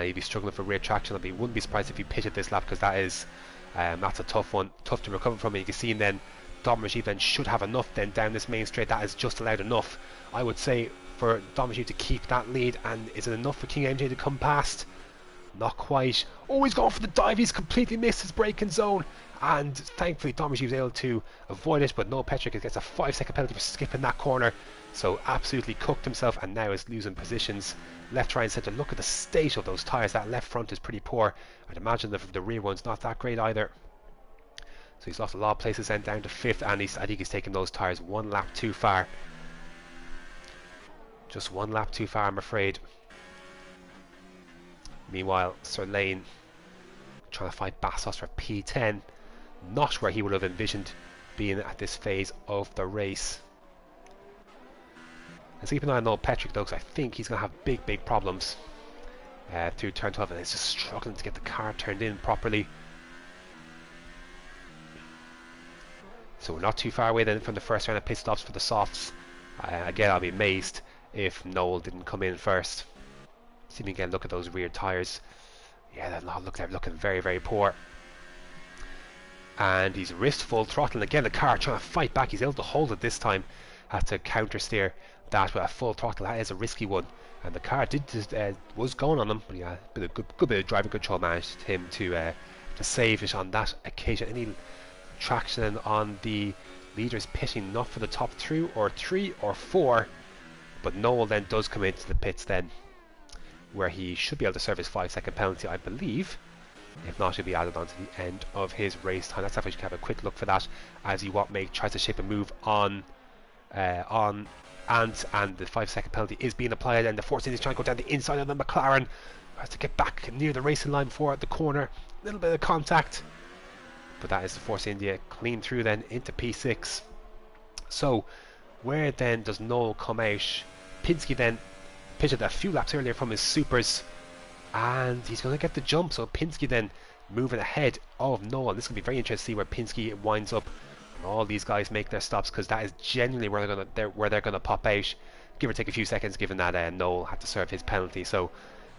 He'd be struggling for rear traction. Wouldn't be surprised if he pitted this lap, because that's a tough one, tough to recover from. And you can see then Dom Rajiv then should have enough then down this main straight. That is just allowed enough, I would say, for Dom Rajiv to keep that lead. And is it enough for King MJ to come past? Not quite. Oh, he's gone for the dive. He's completely missed his braking zone, and thankfully Dom Rajiv was able to avoid it. But no, Petrick gets a 5-second penalty for skipping that corner, so absolutely cooked himself, and now is losing positions left, right and centre. Look at the state of those tyres. That left front is pretty poor. I'd imagine the rear one's not that great either. So he's lost a lot of places then, down to 5th, and I think he's taken those tyres 1 lap too far. Just 1 lap too far, I'm afraid. Meanwhile, Sir Lane trying to fight Bastos for P10. Not where he would have envisioned being at this phase of the race. Let's keep an eye on old Petrick though, because I think he's going to have big problems through turn 12, and he's just struggling to get the car turned in properly. So we're not too far away then from the first round of pit stops for the softs. Again, I'll be amazed if Noel didn't come in first. See me again, look at those rear tyres. Yeah, they're looking very poor. And he's wrist full throttle, and again the car trying to fight back. He's able to hold it this time. Had to counter steer that with a full throttle. That is a risky one, and the car was going on him, but yeah, a good bit of driving control managed him to save it on that occasion. Any traction on the leaders pitting, not for the top 3 or 4, but Noel then does come into the pits then, where he should be able to serve his 5-second penalty, I believe. If not, he'll be added on to the end of his race time. Let's have a quick look for that as he tries to shape a move on Ant, and the 5-second penalty is being applied, and the Force India is trying to go down the inside of the McLaren. Has to get back near the racing line before at the corner. A little bit of contact, but that is the Force India clean through then into P6. So where then does Noel come out? Pinsky then pitted a few laps earlier from his supers, and he's going to get the jump. So Pinsky then moving ahead of Noel. This is going to be very interesting to see where Pinsky winds up. And all these guys make their stops, because that is genuinely where they're going to pop out, give or take a few seconds, given that Noel had to serve his penalty. So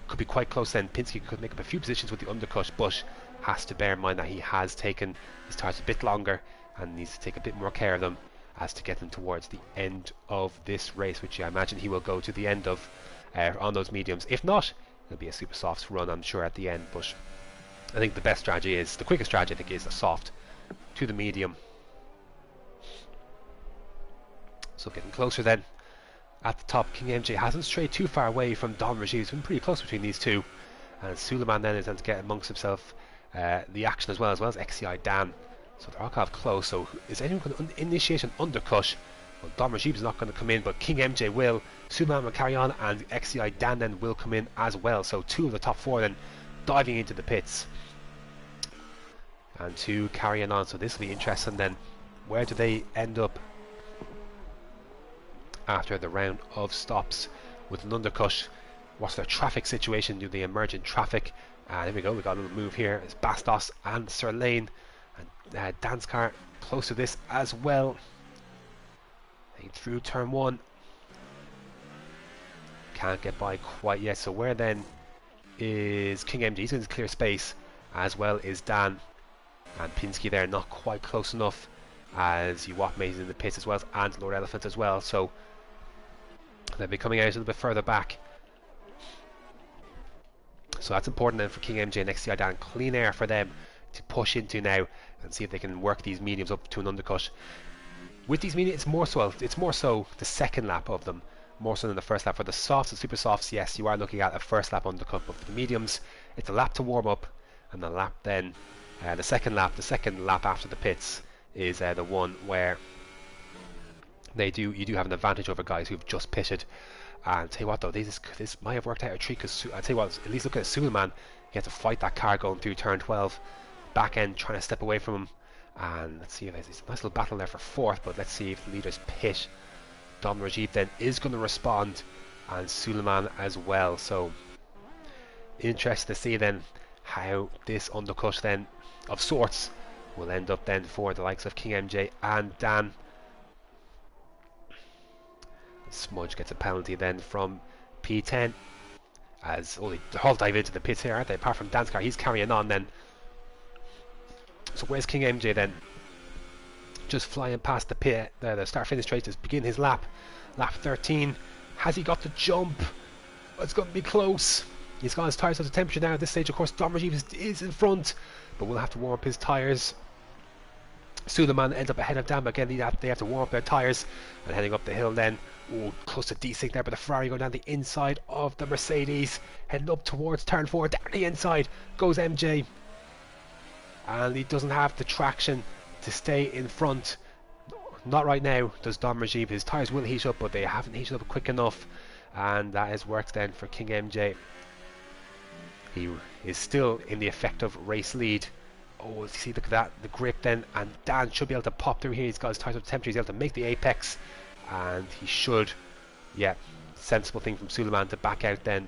could be quite close then. Pinsky could make up a few positions with the undercut, but has to bear in mind that he has taken his tyres a bit longer and needs to take a bit more care of them as to get them towards the end of this race, which I imagine he will go to the end of on those mediums. If not, it'll be a super soft run, I'm sure, at the end. But I think the quickest strategy I think is a soft to the medium. So getting closer then at the top. King MJ hasn't strayed too far away from Don Rajiv. It's been pretty close between these two, and Suleiman then is going to get amongst himself the action as well as XCI Dan. So they're all kind of close. So is anyone going to initiate an undercut? Well, Don Rajiv is not going to come in, but King MJ will. Suleiman will carry on, and XCI Dan then will come in as well. So 2 of the top 4 then diving into the pits, and 2 carrying on. So this will be interesting then. Where do they end up after the round of stops with an undercut? What's their traffic situation? Do they emerge in traffic? There we go, we got a little move here. It's Bastos and Sir Lane, and Dan's car close to this as well. Through turn 1, can't get by quite yet. So where then is King MJ? He's in clear space, as well is Dan. and Pinsky there not quite close enough, as Iwatme's in the pits as well, and Lord Elephant as well, so they'll be coming out a little bit further back. So that's important then for King MJ and XCI Dan. Clean air for them to push into now and see if they can work these mediums up to an undercut. With these mediums, it's more so the second lap of them, more so than the first lap. For the softs and super softs, yes, you are looking at a first lap undercut, but for the mediums, it's a lap to warm up, and the lap then, the second lap after the pits is the one where you do have an advantage over guys who've just pitted. And I'll tell you what though, this might have worked out a treat, because I'll tell you what, at least look at Suleiman. He had to fight that car going through turn 12, back end trying to step away from him. And let's see if there's a nice little battle there for fourth, but let's see if the leaders pit. Dom Rajiv then is going to respond, and Suleiman as well. So interested to see then how this undercut then of sorts will end up then for the likes of King MJ and Dan. Smudge gets a penalty then from P10, as they all dive into the pits here, aren't they? Apart from Dan's car, he's carrying on then. So where's King MJ then? Just flying past the pit, the start-finish straight to begin his lap. Lap 13. Has he got the jump? It's going to be close. He's got his tyres up to temperature now. At this stage, of course, Dom Rajiv is in front, but we'll have to warm up his tyres. Suleiman ends up ahead of Dan, but again they have to warm up their tyres. And heading up the hill then, close to desync there, but the Ferrari going down the inside of the Mercedes, heading up towards turn 4. Down the inside goes MJ, and he doesn't have the traction to stay in front. Not right now does Dom Rajiv. His tyres will heat up, but they haven't heated up quick enough, and that has worked then for King MJ. He is still in the effective race lead. Oh, see, look at that, the grip then, and Dan should be able to pop through here. He's got his tyres up to temperature, he's able to make the apex, and he should, yeah, sensible thing from Suleiman to back out then,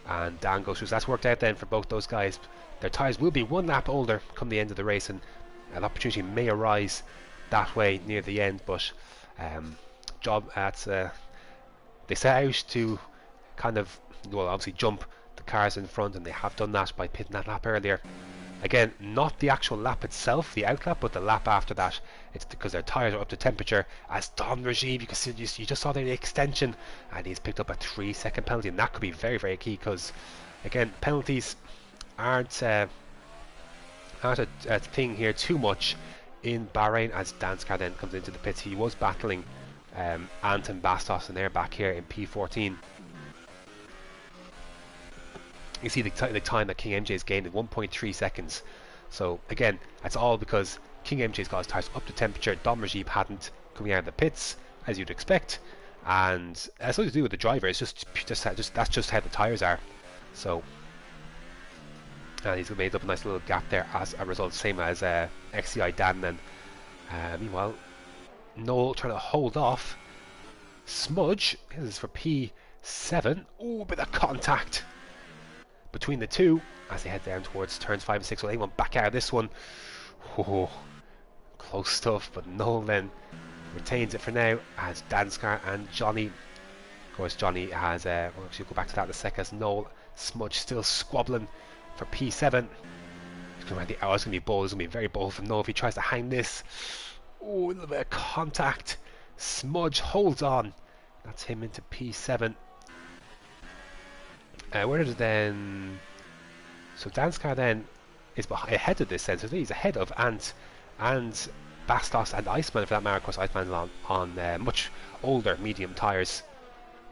and Dan goes through. So that's worked out then for both those guys. Their tyres will be one lap older come the end of the race, and an opportunity may arise that way near the end, but they set out to kind of, well, obviously jump the cars in front, and they have done that by pitting that lap earlier. Again, not the actual lap itself, the out lap, but the lap after that. It's because their tyres are up to temperature. As Dom Rajiv, you can see, you just saw the extension, and he's picked up a 3-second penalty, and that could be very, very key, because again, penalties aren't a thing here too much in Bahrain. As Dan's car then comes into the pits, he was battling Anton Bastos, and they're back here in P14. You see the time that King MJ has gained in 1.3 seconds. So again, that's all because King MJ's got his tyres up to temperature. Dom Rajiv hadn't, coming out of the pits, as you'd expect, and it's nothing to do with the driver. It's just that's just how the tyres are. So, and he's made up a nice little gap there as a result, same as XCI Dan then. Meanwhile, Noel trying to hold off Smudge. This is for P7. Oh, a bit of contact between the two as they head down towards turns 5 and 6. Will anyone back out of this one? Oh, close stuff, but Noel then retains it for now, as Dan's car and Johnny. Of course, Johnny has, we'll actually go back to that in a second, as Noel, Smudge still squabbling for P7. It's going to be bold. It's going to be very bold from Noel if he tries to hang this. Oh, a little bit of contact. Smudge holds on. That's him into P7. Where did it then? So Dan's car then is ahead of this then. So he's ahead of Ant and Bastos and Iceman, for that matter. Of course, Iceman's on much older medium tyres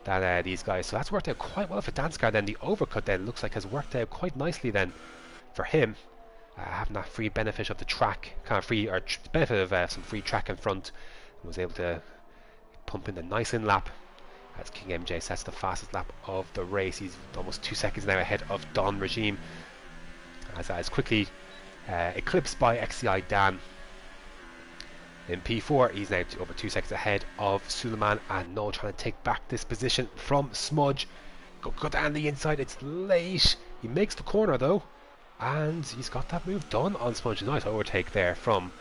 than these guys. So that's worked out quite well for Dan's car then. The overcut then looks like has worked out quite nicely then for him. Having that free benefit of the track, kind of free, or benefit of some free track in front, and was able to pump in the nice in lap. As King MJ sets the fastest lap of the race. He's almost 2 seconds now ahead of Don Regime, as that is quickly eclipsed by XCI Dan. In P4, he's now over 2 seconds ahead of Suleiman, and Noel trying to take back this position from Smudge. Go down the inside, it's late. He makes the corner though, and he's got that move done on Smudge. Nice overtake there from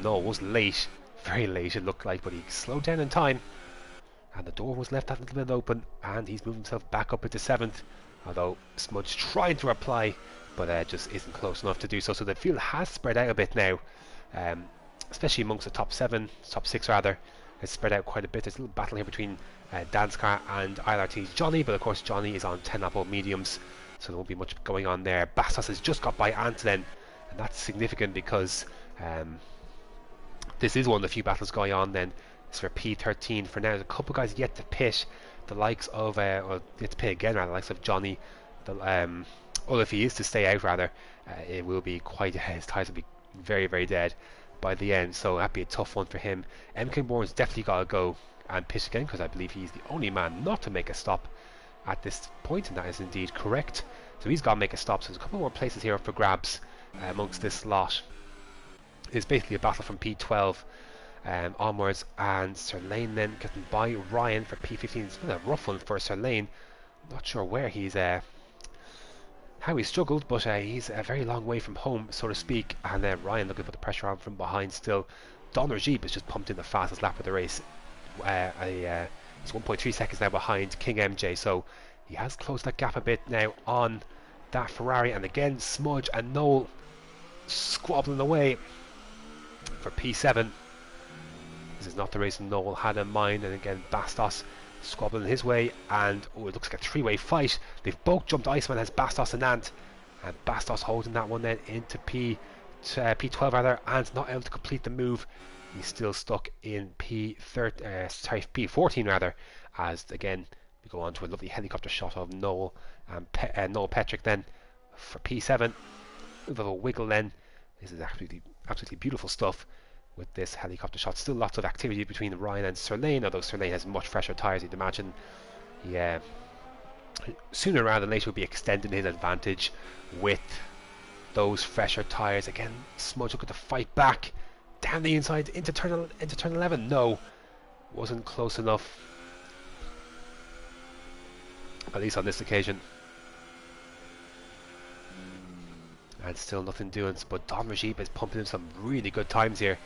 Noel. Was late, very late it looked like, but he slowed down in time. And the door was left that little bit open, and he's moved himself back up into 7th. Although Smudge trying to reply but just isn't close enough to do so. So the field has spread out a bit now, especially amongst the top 6 rather. It's spread out quite a bit. There's a little battle here between Danskar and ILRT's Johnny, but of course Johnny is on 10 Apple mediums, so there won't be much going on there. Bastos has just got by Ant then, and that's significant because this is one of the few battles going on then. It's for P13 for now. There's a couple of guys yet to pit, the likes of, or yet to pit again rather, the likes of Johnny. Or if he is to stay out rather, it will be quite, his tires will be very, very dead by the end, so that'd be a tough one for him. MK Bourne's definitely got to go and pit again, because I believe he's the only man not to make a stop at this point, and that is indeed correct. So he's got to make a stop. So there's a couple more places here up for grabs amongst this lot. It's basically a battle from P12 onwards, and Sir Lane then getting by Ryan for P15. It's been a rough one for Sir Lane. Not sure where he's how he struggled, but he's a very long way from home, so to speak. And then Ryan looking to put the pressure on from behind still. Don Rajib has just pumped in the fastest lap of the race. He's 1.3 seconds now behind King MJ, so he has closed that gap a bit now on that Ferrari. And again, Smudge and Noel squabbling away for P7. This is not the race Noel had in mind, and again Bastos squabbling his way, and it looks like a three-way fight. They've both jumped Iceman as Bastos and Ant, and Bastos holding that one then into P12 rather, and not able to complete the move. He's still stuck in P14 rather, as again we go on to a lovely helicopter shot of Noel and Noel Petrick then for P7. A bit of a wiggle then. This is absolutely beautiful stuff with this helicopter shot. Still lots of activity between Ryan and Sir Lane, although Sir Lane has much fresher tyres, you'd imagine. Yeah, sooner rather than later will be extending his advantage with those fresher tyres. Again, Smudge looking to fight back down the inside into turn 11. No, wasn't close enough, at least on this occasion. And still nothing doing, but Don Rajib is pumping in some really good times here,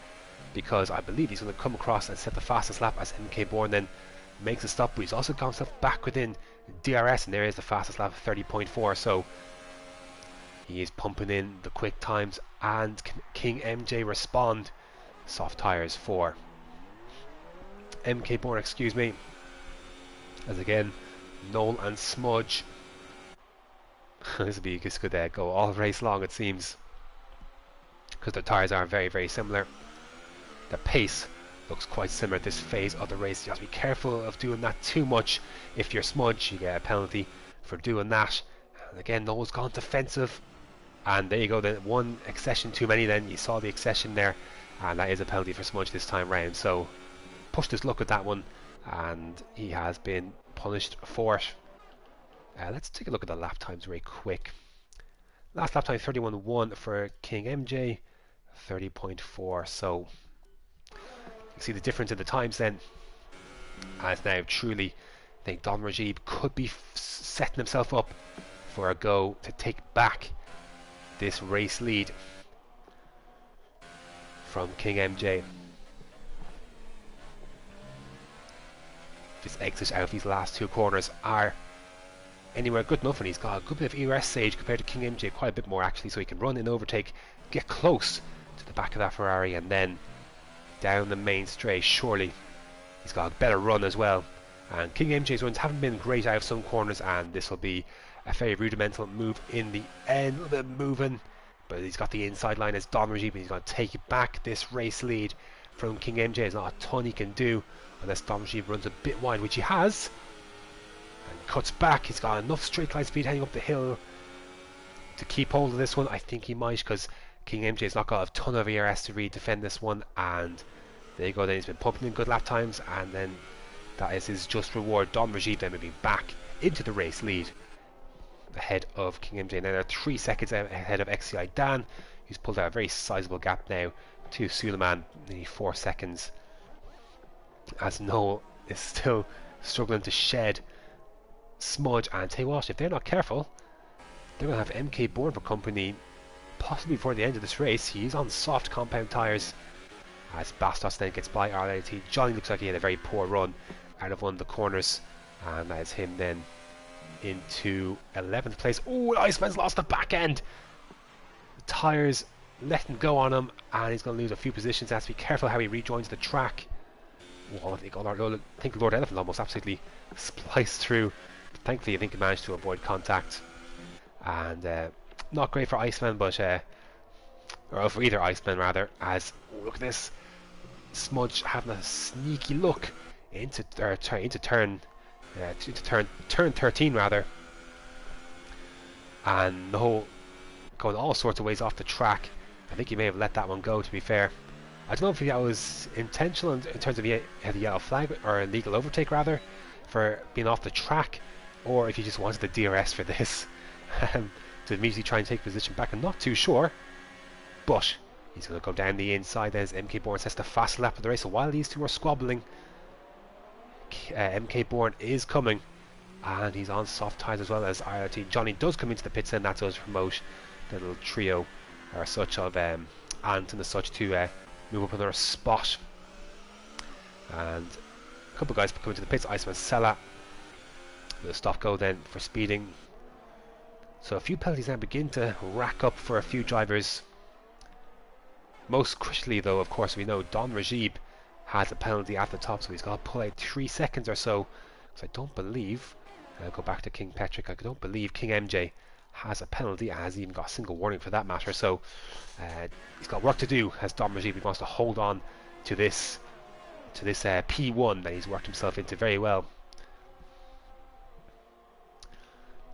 because I believe he's going to come across and set the fastest lap as MK Bourne then makes a stop. But he's also got himself back within DRS, and there is the fastest lap of 30.4, so he is pumping in the quick times. And King MJ respond. Soft tyres for MK Bourne, excuse me, as again Noel and Smudge this could go all race long, it seems, because the tyres are very, very similar. The pace looks quite similar at this phase of the race. You have to be careful of doing that too much. If you're Smudge, you get a penalty for doing that. And again, Noel's gone defensive, and there you go, then one accession too many. Then you saw the accession there, and that is a penalty for Smudge this time round. So pushed his luck at that one, and he has been punished for it. Let's take a look at the lap times very quick. Last lap time 31.1 for King MJ, 30.4. So you see the difference in the times then, as now truly I think Don Rajib could be setting himself up for a go to take back this race lead from King MJ. This exit out of these last two corners are anywhere good enough, and he's got a good bit of ERS sage compared to King MJ, quite a bit more actually, so he can run in overtake, get close to the back of that Ferrari, and then down the main straight. Surely he's got a better run as well. And King MJ's runs haven't been great out of some corners, and this will be a very rudimental move in the end. A little bit of moving, but he's got the inside line as Don Rajib, and he's going to take back this race lead from King MJ. There's not a ton he can do unless Don Rajib runs a bit wide, which he has, and cuts back. He's got enough straight line speed heading up the hill to keep hold of this one. I think he might, because King MJ's not got a ton of ERS to really defend this one. And there you go, then he's been pumping in good lap times, and then that is his just reward. Don Rajib then moving back into the race lead ahead of King MJ. Now they're 3 seconds ahead of XCI Dan, who's pulled out a very sizable gap now to Suleiman, nearly 4 seconds, as Noel is still struggling to shed Smudge. And tell you what, if they're not careful, they're going to have MK Bourne for company possibly before the end of this race. He is on soft compound tyres as Bastos then gets by RLT. Johnny looks like he had a very poor run out of one of the corners, and that is him then into 11th place. Oh, Iceman's lost the back end. The tyres letting go on him, and he's going to lose a few positions. He has to be careful how he rejoins the track. Oh, I think Lord Elephant almost absolutely spliced through. But thankfully, I think he managed to avoid contact. And not great for Iceman, but or for either Iceman rather. As look at this, Smudge having a sneaky look into turn 13 rather, and the whole going all sorts of ways off the track. I think he may have let that one go, to be fair. I don't know if that was intentional in terms of he had a yellow flag or a legal overtake rather for being off the track, or if he just wanted the DRS for this to immediately try and take position back. I'm not too sure, but he's going to go down the inside as MK Bourne sets the fast lap of the race. So while these two are squabbling, MK Bourne is coming, and he's on soft tyres as well as ILRT. Johnny does come into the pits, and that does promote the little trio or such of Ant and as such to move up another spot. And a couple of guys come into the pits. Iceman Sella, the stop go then for speeding. So a few penalties now begin to rack up for a few drivers. Most crucially though, of course, we know Don Rajib has a penalty at the top, so he's got to pull out 3 seconds or so. Because I don't believe, I'll go back to King Patrick, I don't believe King MJ has a penalty, and has even got a single warning for that matter. So he's got work to do as Don Rajib. He wants to hold on to this P1 that he's worked himself into very well.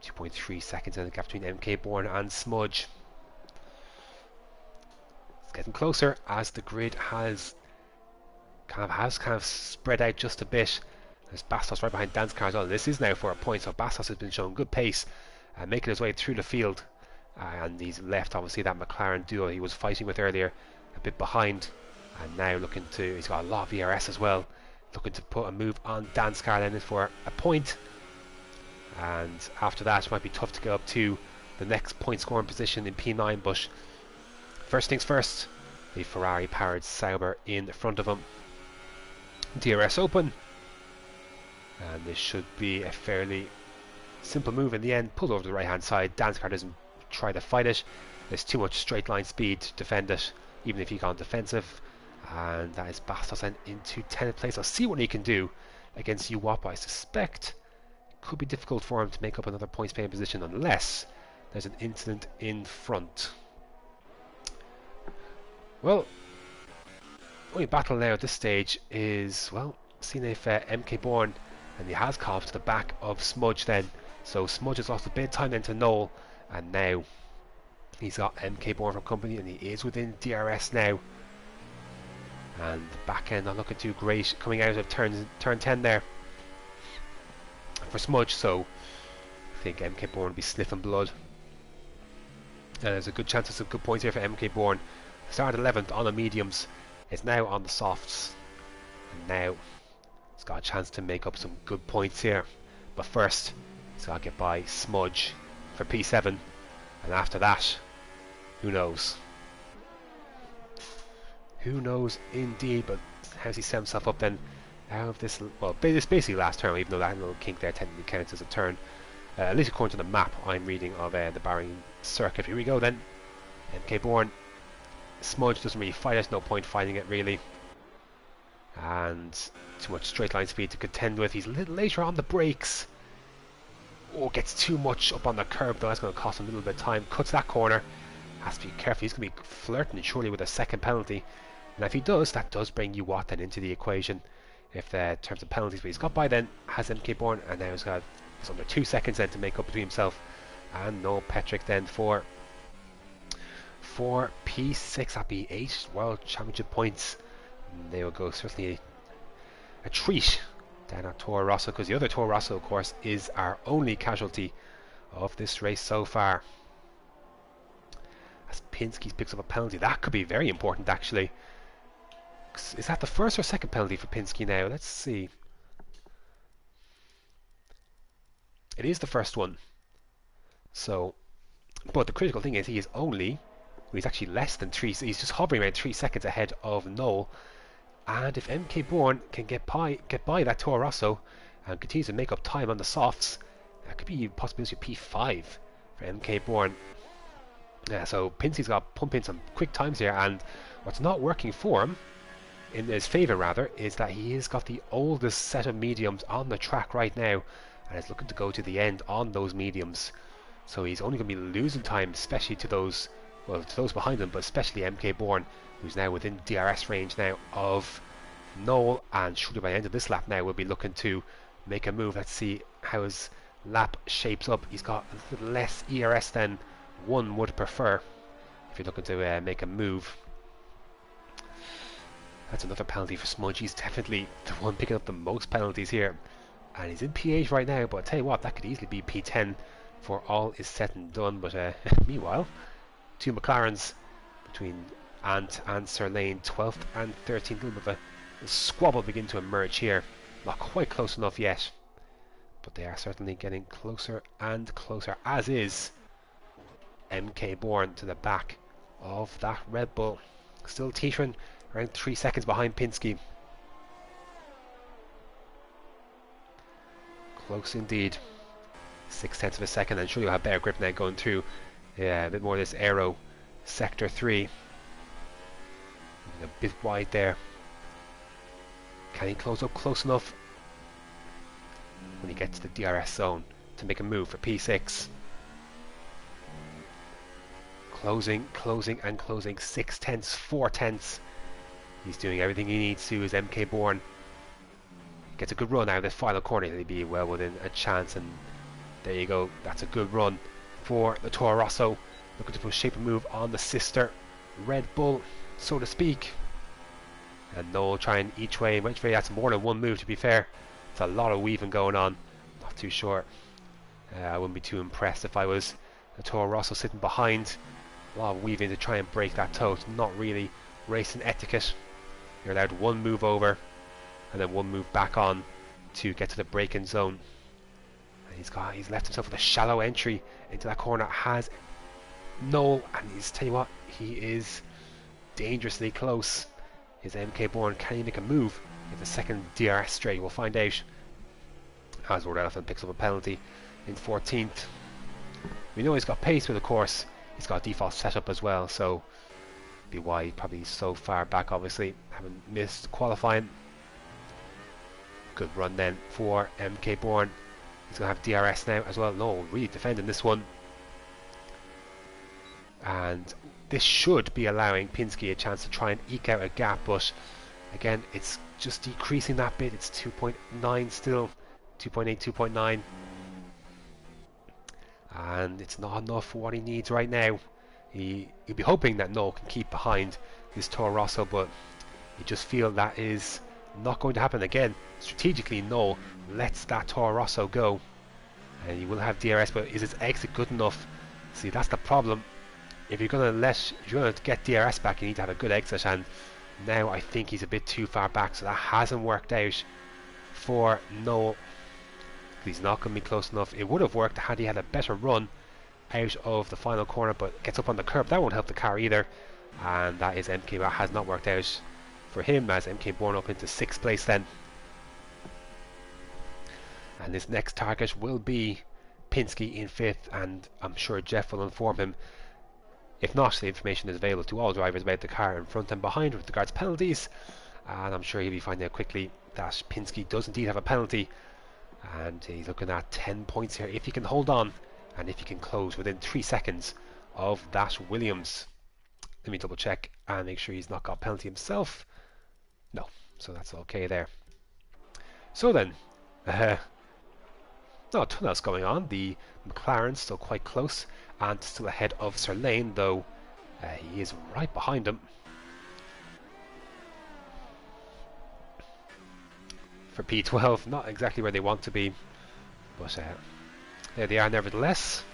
2.3 seconds in the gap between MK Bourne and Smudge. It's getting closer as the grid has kind of spread out just a bit. There's Bastos right behind Danskar as well. This is now for a point, so Bastos has been showing good pace and making his way through the field. And he's left obviously that McLaren duo he was fighting with earlier a bit behind, and now he's got a lot of ERS as well, looking to put a move on Danskar then for a point. And after that it might be tough to get up to the next point scoring position in P9, but first things first, the Ferrari powered Sauber in front of him. DRS open, and this should be a fairly simple move in the end. Pulled over to the right hand side. Danskar doesn't try to fight it. There's too much straight line speed to defend it, even if he got defensive. And that is Bastos into 10th place. I'll see what he can do against Uwapa. I suspect it could be difficult for him to make up another points paying position unless there's an incident in front. Well, only battle now at this stage is, well, seeing if MK Bourne, and he has caught to the back of Smudge then. So Smudge has lost a bit of time then to Noel, and now he's got MK Bourne from company, and he is within DRS now. And the back end not looking too great coming out of turn 10 there for Smudge, so I think MK Bourne will be sniffing blood. And there's a good chance of some good points here for MK Bourne. Started 11th on the mediums, is now on the softs, and now he's got a chance to make up some good points here. But first, he's got to get by Smudge for P7, and after that, who knows? Who knows indeed, but how does he set himself up then out of this, well, this basically last turn, even though that little kink there technically counts as a turn, at least according to the map I'm reading of the Bahrain circuit. Here we go then, MK Bourne. Smudge doesn't really fight it, no point fighting it really, and too much straight line speed to contend with. He's a little later on the brakes. Oh, gets too much up on the curb though, that's going to cost him a little bit of time. Cuts that corner, has to be careful. He's going to be flirting surely with a second penalty, and if he does, that does bring Uwat then into the equation if in terms of penalties. But he's got by then, has MK Bourne, and now he's under 2 seconds then to make up between himself and Noel Petrick then for P6. That'd be 8 World Championship points. And they will go certainly a treat down at Toro Rosso, because the other Toro Rosso of course is our only casualty of this race so far. As Pinsky picks up a penalty, that could be very important actually. Is that the first or second penalty for Pinsky now? Let's see. It is the first one. So, but the critical thing is he's actually less than 3, so he's just hovering around 3 seconds ahead of Noel. And if MK Bourne can get by that Toro Rosso and continues to make up time on the softs, That could be a possibility of P5 for MK Bourne. So Pinsky's got to pump in some quick times here, and what's not working for him, in his favour rather, is that he has got the oldest set of mediums on the track right now, and is looking to go to the end on those mediums. So he's only going to be losing time, especially to those, well, to those behind him, but especially MK Bourne, who's now within DRS range now of Noel, and surely by the end of this lap now we'll be looking to make a move. Let's see how his lap shapes up. He's got a little less ERS than one would prefer if you're looking to make a move. That's another penalty for Smudge. He's definitely the one picking up the most penalties here, and he's in P8 right now, but I tell you what, that could easily be P10 for all is said and done. But meanwhile, two McLarens between Ant and Sir Lane, 12th and 13th. A little bit of a squabble begin to emerge here. Not quite close enough yet, but they are certainly getting closer and closer, as is MK Bourne to the back of that Red Bull. Still teetering around 3 seconds behind Pinsky. Close indeed. 0.6 of a second, and sure you'll have better grip now going through a bit more of this aero sector 3. A bit wide there. Can he close up close enough when he gets to the DRS zone to make a move for P6? Closing, closing and closing. 0.6, 0.4. He's doing everything he needs to as MK Bourne gets a good run out of this final corner. He'll be well within a chance, and there you go. That's a good run for the Toro Rosso, looking to push shape and move on the sister Red Bull, so to speak. And Noel trying each way. That's more than one move, to be fair. It's a lot of weaving going on. Not too sure. I wouldn't be too impressed if I was the Toro Rosso sitting behind. A lot of weaving to try and break that toe. It's not really racing etiquette. You're allowed one move over and then one move back on to get to the braking zone. And he's left himself with a shallow entry into that corner. Has Noel, and tell you what, he is dangerously close. His MK Bourne, can he make a move in the second DRS straight? We'll find out. As Lord Elephant picks up a penalty in 14th. We know he's got pace, but of course he's got a default setup as well, so be why probably so far back, obviously having missed qualifying. Good run then for MK Bourne. He's going to have DRS now as well. No, really defending this one. And this should be allowing Pinsky a chance to try and eke out a gap, but again, it's just decreasing that bit. It's 2.9 still, 2.8, 2.9. And it's not enough for what he needs right now. He'll be hoping that Noel can keep behind his Toro Rosso, but you just feel that is not going to happen. Again, strategically, Noel lets that Toro Rosso go, and he will have DRS, but is his exit good enough? See, that's the problem. If you're going to get DRS back, you need to have a good exit, and now I think he's a bit too far back, so that hasn't worked out for Noel. He's not going to be close enough. It would have worked had he had a better run out of the final corner, but gets up on the curb. That won't help the car either, and that is MK. That has not worked out for him, as MK Bourne up into 6th place then. And his next target will be Pinsky in 5th, and I'm sure Jeff will inform him. If not, the information is available to all drivers about the car in front and behind with regards to penalties, and I'm sure he'll be finding out quickly that Pinsky does indeed have a penalty, and he's looking at 10 points here if he can hold on and if he can close within 3 seconds of that Williams. Let me double check and make sure he's not got a penalty himself. No, so that's okay there. So then, not a ton else going on. The McLaren's still quite close and still ahead of Sir Lane, though he is right behind him. For P12, not exactly where they want to be, but there they are nevertheless.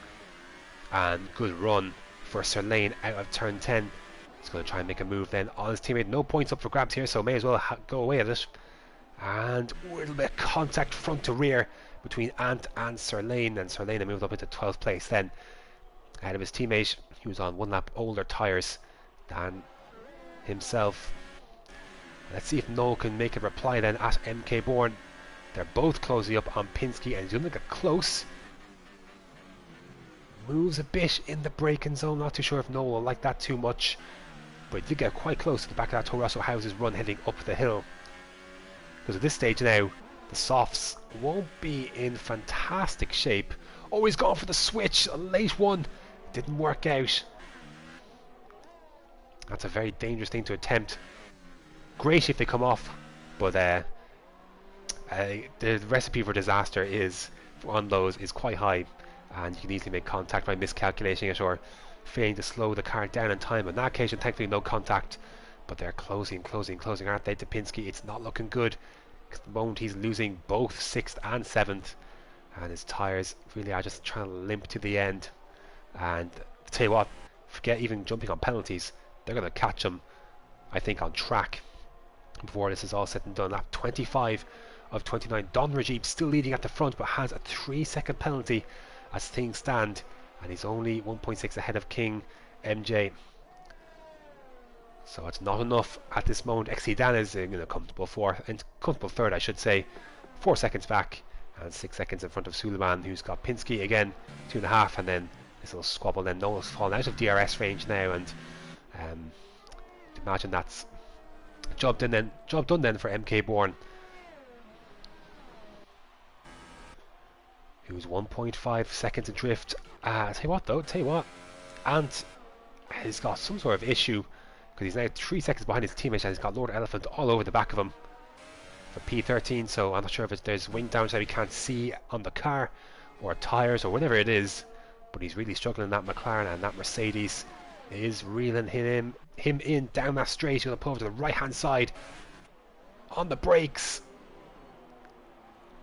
And good run for Sir Lane out of turn 10. He's going to try and make a move then on his teammate. No points up for grabs here, so may as well go away at it. And a little bit of contact front to rear between Ant and Sir Lane, and Sir Lane moved up into 12th place then, ahead of his teammate, who was on 1 lap older tyres than himself. Let's see if Noel can make a reply then at MK Bourne. They're both closing up on Pinsky, and he's going to get close moves a bit in the braking zone. Not too sure if Noel will like that too much, but he did get quite close to the back of that Toro Rosso house's run heading up the hill. Because at this stage now, the softs won't be in fantastic shape. Oh, he's gone for the switch, a late one. Didn't work out. That's a very dangerous thing to attempt. Great if they come off, but the recipe for disaster is on those is quite high, and you can easily make contact by miscalculating it or failing to slow the car down in time. On that occasion, thankfully, no contact, but they're closing, aren't they? Topinski, it's not looking good. At the moment, he's losing both 6th and 7th, and his tyres really are just trying to limp to the end. And I'll tell you what, forget even jumping on penalties. They're going to catch him, I think, on track before this is all said and done. Lap 25 of 29. Don Rajib still leading at the front, but has a 3-second penalty as things stand, and he's only 1.6 ahead of King MJ. So it's not enough at this moment. XC Dan is in a comfortable fourth, and comfortable third, I should say. 4 seconds back, and 6 seconds in front of Suleiman, who's got Pinsky again, 2.5, and then this little squabble. Then Noel's fallen out of DRS range now, and imagine that's job done then for MK Bourne, who's 1.5 seconds adrift. Tell you what, Ant has got some sort of issue because he's now 3 seconds behind his teammate, and he's got Lord Elephant all over the back of him for P13. So I'm not sure if there's wing damage that we can't see on the car or tyres or whatever it is, but he's really struggling. That McLaren and that Mercedes is reeling him in down that straight. He's going to pull over to the right hand side on the brakes.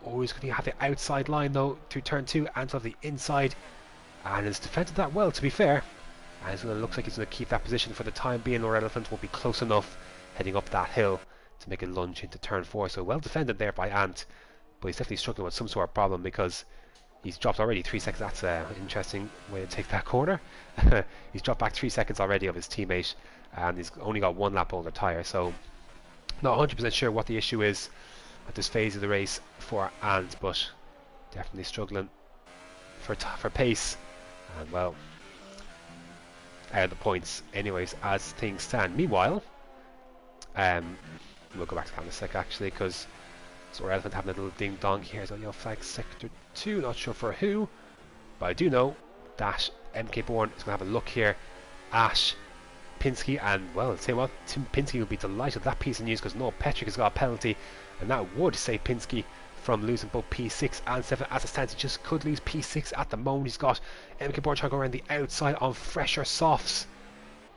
Oh, he's going to have the outside line though to turn 2 and to the inside, and has defended that well, to be fair. And it's going to look like he's going to keep that position for the time being. Lord Elephant won't be close enough heading up that hill to make a lunge into turn 4. So well defended there by Ant, but he's definitely struggling with some sort of problem because he's dropped already 3 seconds. That's an interesting way to take that corner. He's dropped back 3 seconds already of his teammate, and he's only got 1 lap older tyre. So not 100% sure what the issue is at this phase of the race for Ant, but definitely struggling for pace, and well, out of the points anyways as things stand. Meanwhile, we'll go back to that in a sec actually, because Lord Elephant having a little ding dong here. So yellow flag sector 2, not sure for who, but I do know that MK Bourne is going to have a look here at Pinsky, and well, I'll tell you what, Tim Pinsky will be delighted with that piece of news, because Noel Petrick has got a penalty, and that would save Pinsky from losing both P6 and 7. As it stands, he just could lose P6 at the moment. He's got MK Bourne trying to go around the outside on fresher softs,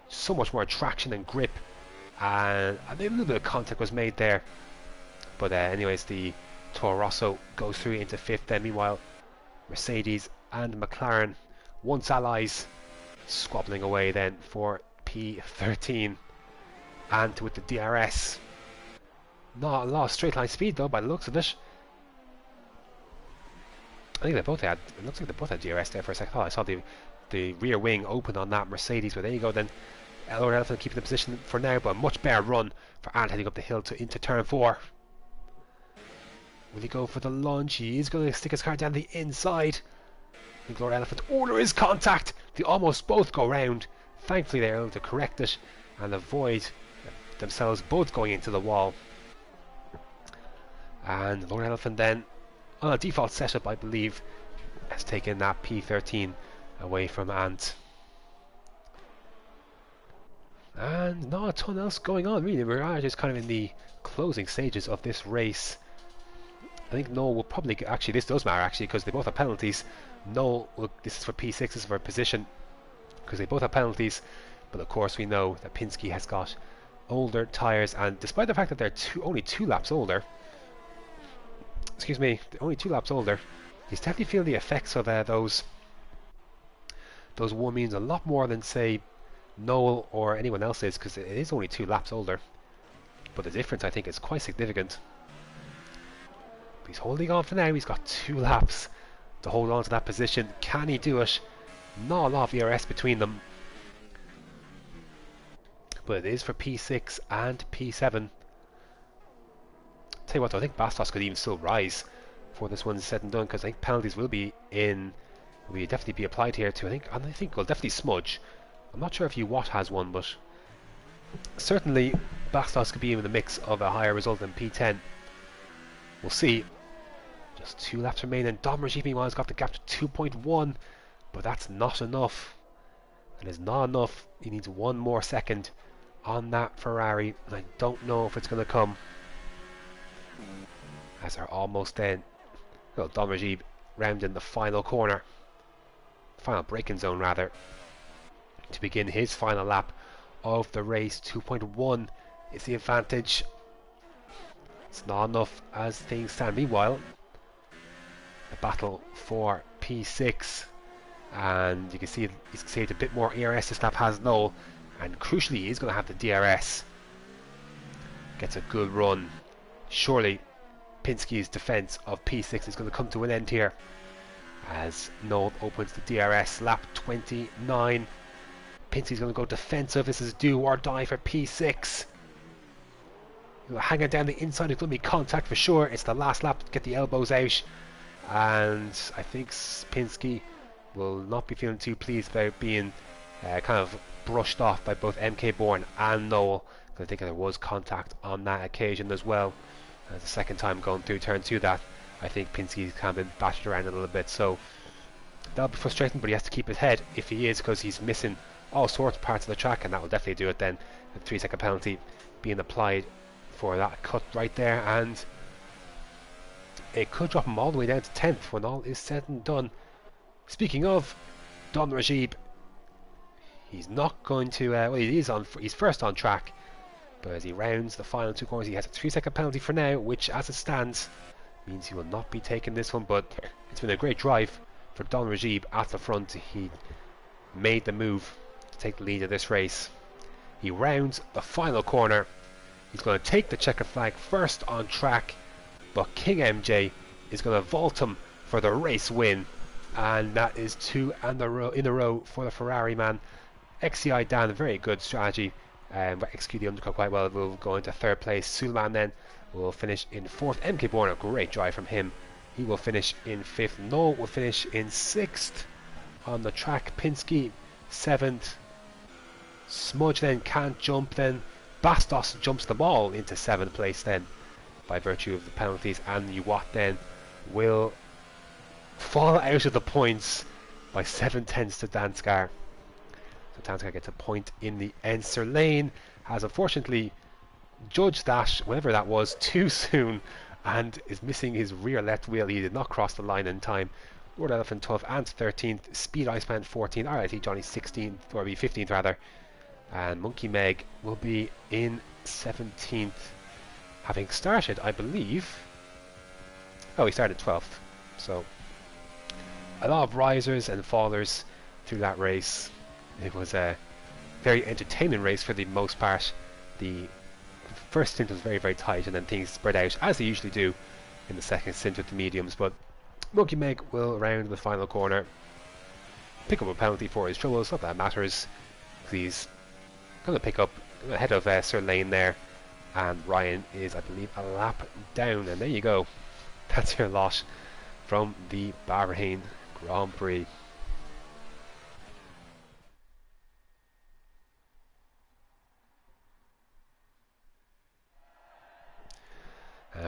so much more traction and grip, and maybe a little bit of contact was made there, but anyways, the Toro Rosso goes through into 5th. Then meanwhile, Mercedes and McLaren, once allies, squabbling away then for P13, and with the DRS, not a lot of straight line speed though by the looks of it. I think they both had, it looks like they both had DRS there for a second. I saw the rear wing open on that Mercedes, but there you go then. Lord Elephant keeping the position for now, but a much better run for Ant heading up the hill into turn 4. Will he go for the lunge? He is going to stick his car down the inside. I think Lord Elephant, oh, there is contact. They almost both go round. Thankfully they're able to correct it and avoid themselves both going into the wall. And Lord Elephant then, on a default setup I believe, has taken that P13 away from Ant. And not a ton else going on really. We are just kind of in the closing stages of this race. I think Noel will probably, actually this does matter actually, because they both have penalties. Noel will, this is for P6, this is for position, because they both have penalties, but of course we know that Pinsky has got older tyres, and despite the fact that they're only 2 laps older, only 2 laps older, he's definitely feeling the effects of those warm-ins a lot more than say Noel or anyone else is, because it is only 2 laps older, but the difference I think is quite significant. But he's holding on for now. He's got 2 laps to hold on to that position. Can he do it? Not a lot of ERS between them, but it is for P6 and P7. Tell you what though, I think Bastos could even still rise before this one's said and done, because I think penalties will be in will definitely be applied here to, I think will definitely smudge. I'm not sure if Watt has one, but certainly Bastos could be in the mix of a higher result than P10. We'll see. Just 2 laps remaining. Dom Reggie meanwhile has got the gap to 2.1, but that's not enough. It is not enough. He needs 1 more second on that Ferrari, and I don't know if it's going to come. As they're almost then. Well, Dom Reggie rounding the final corner, final braking zone rather, to begin his final lap of the race. 2.1 is the advantage. It's not enough as things stand. Meanwhile, the battle for P6, and you can see he's saved a bit more ERS this lap, has Noel, and crucially he's going to have the DRS. Gets a good run. Surely Pinsky's defense of P6 is going to come to an end here as Noel opens the DRS. Lap 29. Pinsky's going to go defensive. This is do or die for P6. Hanging down the inside, there's going to be contact for sure. It's the last lap to get the elbows out, and I think Pinsky will not be feeling too pleased about being kind of brushed off by both MK Bourne and Noel, because I think there was contact on that occasion as well. The second time going through turn 2, that I think Pinsky's kind of been battered around a little bit, so that'll be frustrating, but he has to keep his head if he is, because he's missing all sorts of parts of the track, and that will definitely do it then. The 3-second penalty being applied for that cut right there, and it could drop him all the way down to 10th when all is said and done. Speaking of Don Rajib, he's not going to well, he's first on track, but as he rounds the final 2 corners, he has a 3-second penalty for now, which as it stands means he will not be taking this one. But it's been a great drive for Don Rajib at the front. He made the move to take the lead of this race. He rounds the final corner. He's going to take the checker flag first on track, but King MJ is going to vault him for the race win, and that is 2 in a row for the Ferrari man. XCI Dan, a very good strategy, execute the undercut quite well. We'll go into 3rd place. Sulman then will finish in 4th. MK Bourne, a great drive from him. He will finish in 5th. Noel will finish in 6th on the track. Pinsky 7th. Smudge then can't jump then. Bastos jumps them all into 7th place then by virtue of the penalties, and Watt then will fall out of the points by 7/10 to Danskar. So Danskar gets a point in the end. Sir Lane has unfortunately judged that, whatever that was, too soon, and is missing his rear left wheel. He did not cross the line in time. Lord Elephant 12th and 13th. Speed Iceman 14th. RIT Johnny 16th, or be 15th rather. And Monkey Meg will be in 17th, having started, I believe. Oh, he started 12th. So a lot of risers and fallers through that race. It was a very entertaining race for the most part. The first stint was very, very tight, and then things spread out as they usually do in the second stint with the mediums. But Monkey Meg will round the final corner, pick up a penalty for his troubles. Not that matters. He's going to pick up ahead of Sir Lane there, and Ryan is, I believe, a lap down. And there you go. That's your lot from the Bahrain Grand Prix.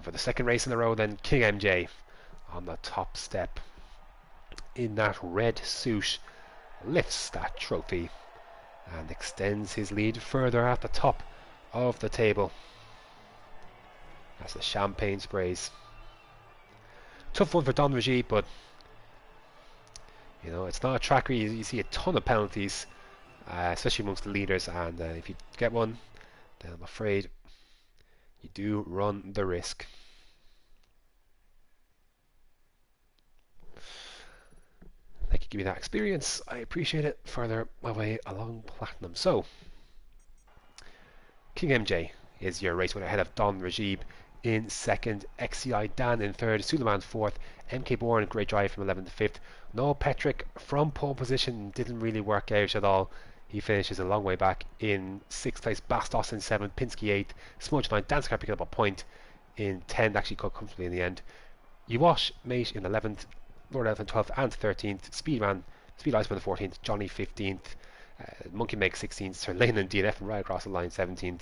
For the second race in a row then, King MJ on the top step in that red suit lifts that trophy and extends his lead further at the top of the table as the champagne sprays. Tough one for Don Rajib, but you know, it's not a track where you see a ton of penalties, especially amongst the leaders, and if you get one, then I'm afraid you do run the risk. Thank you for giving me that experience. I appreciate it. Further my way along platinum. So, King MJ is your race winner ahead of Don Rajib in 2nd, XCI Dan in 3rd, Suleiman 4th, MK Bourne, great drive from 11th to 5th. Noel Petrick from pole position didn't really work out at all. He finishes a long way back in 6th place. Bastos in 7th, Pinsky 8th, Smudge 9th, Danskar picking up a point in 10th, actually got comfortably in the end. Uwash, mate, in 11th, Lord Elephant 12th and 13th, Speed Iceman 14th, Johnny 15th, Monkey Meg 16th, Sir Lane and DNF and right across the line 17th.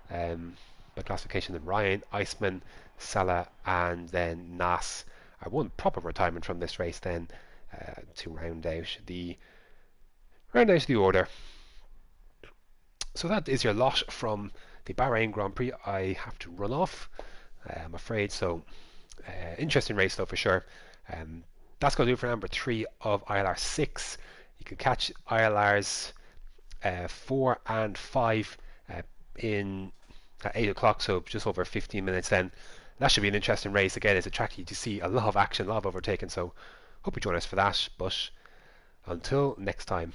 By classification, then Ryan, Iceman, Salah, and then Nas are one proper retirement from this race. Then to round out the order. So that is your lot from the Bahrain Grand Prix. I have to run off, I'm afraid. So interesting race though for sure. That's going to do it for number 3 of ILR6. You can catch ILRs 4 and 5 in at 8 o'clock, so just over 15 minutes then. That should be an interesting race. Again, it's a track you see a lot of action, a lot of overtaking, so hope you join us for that. But until next time.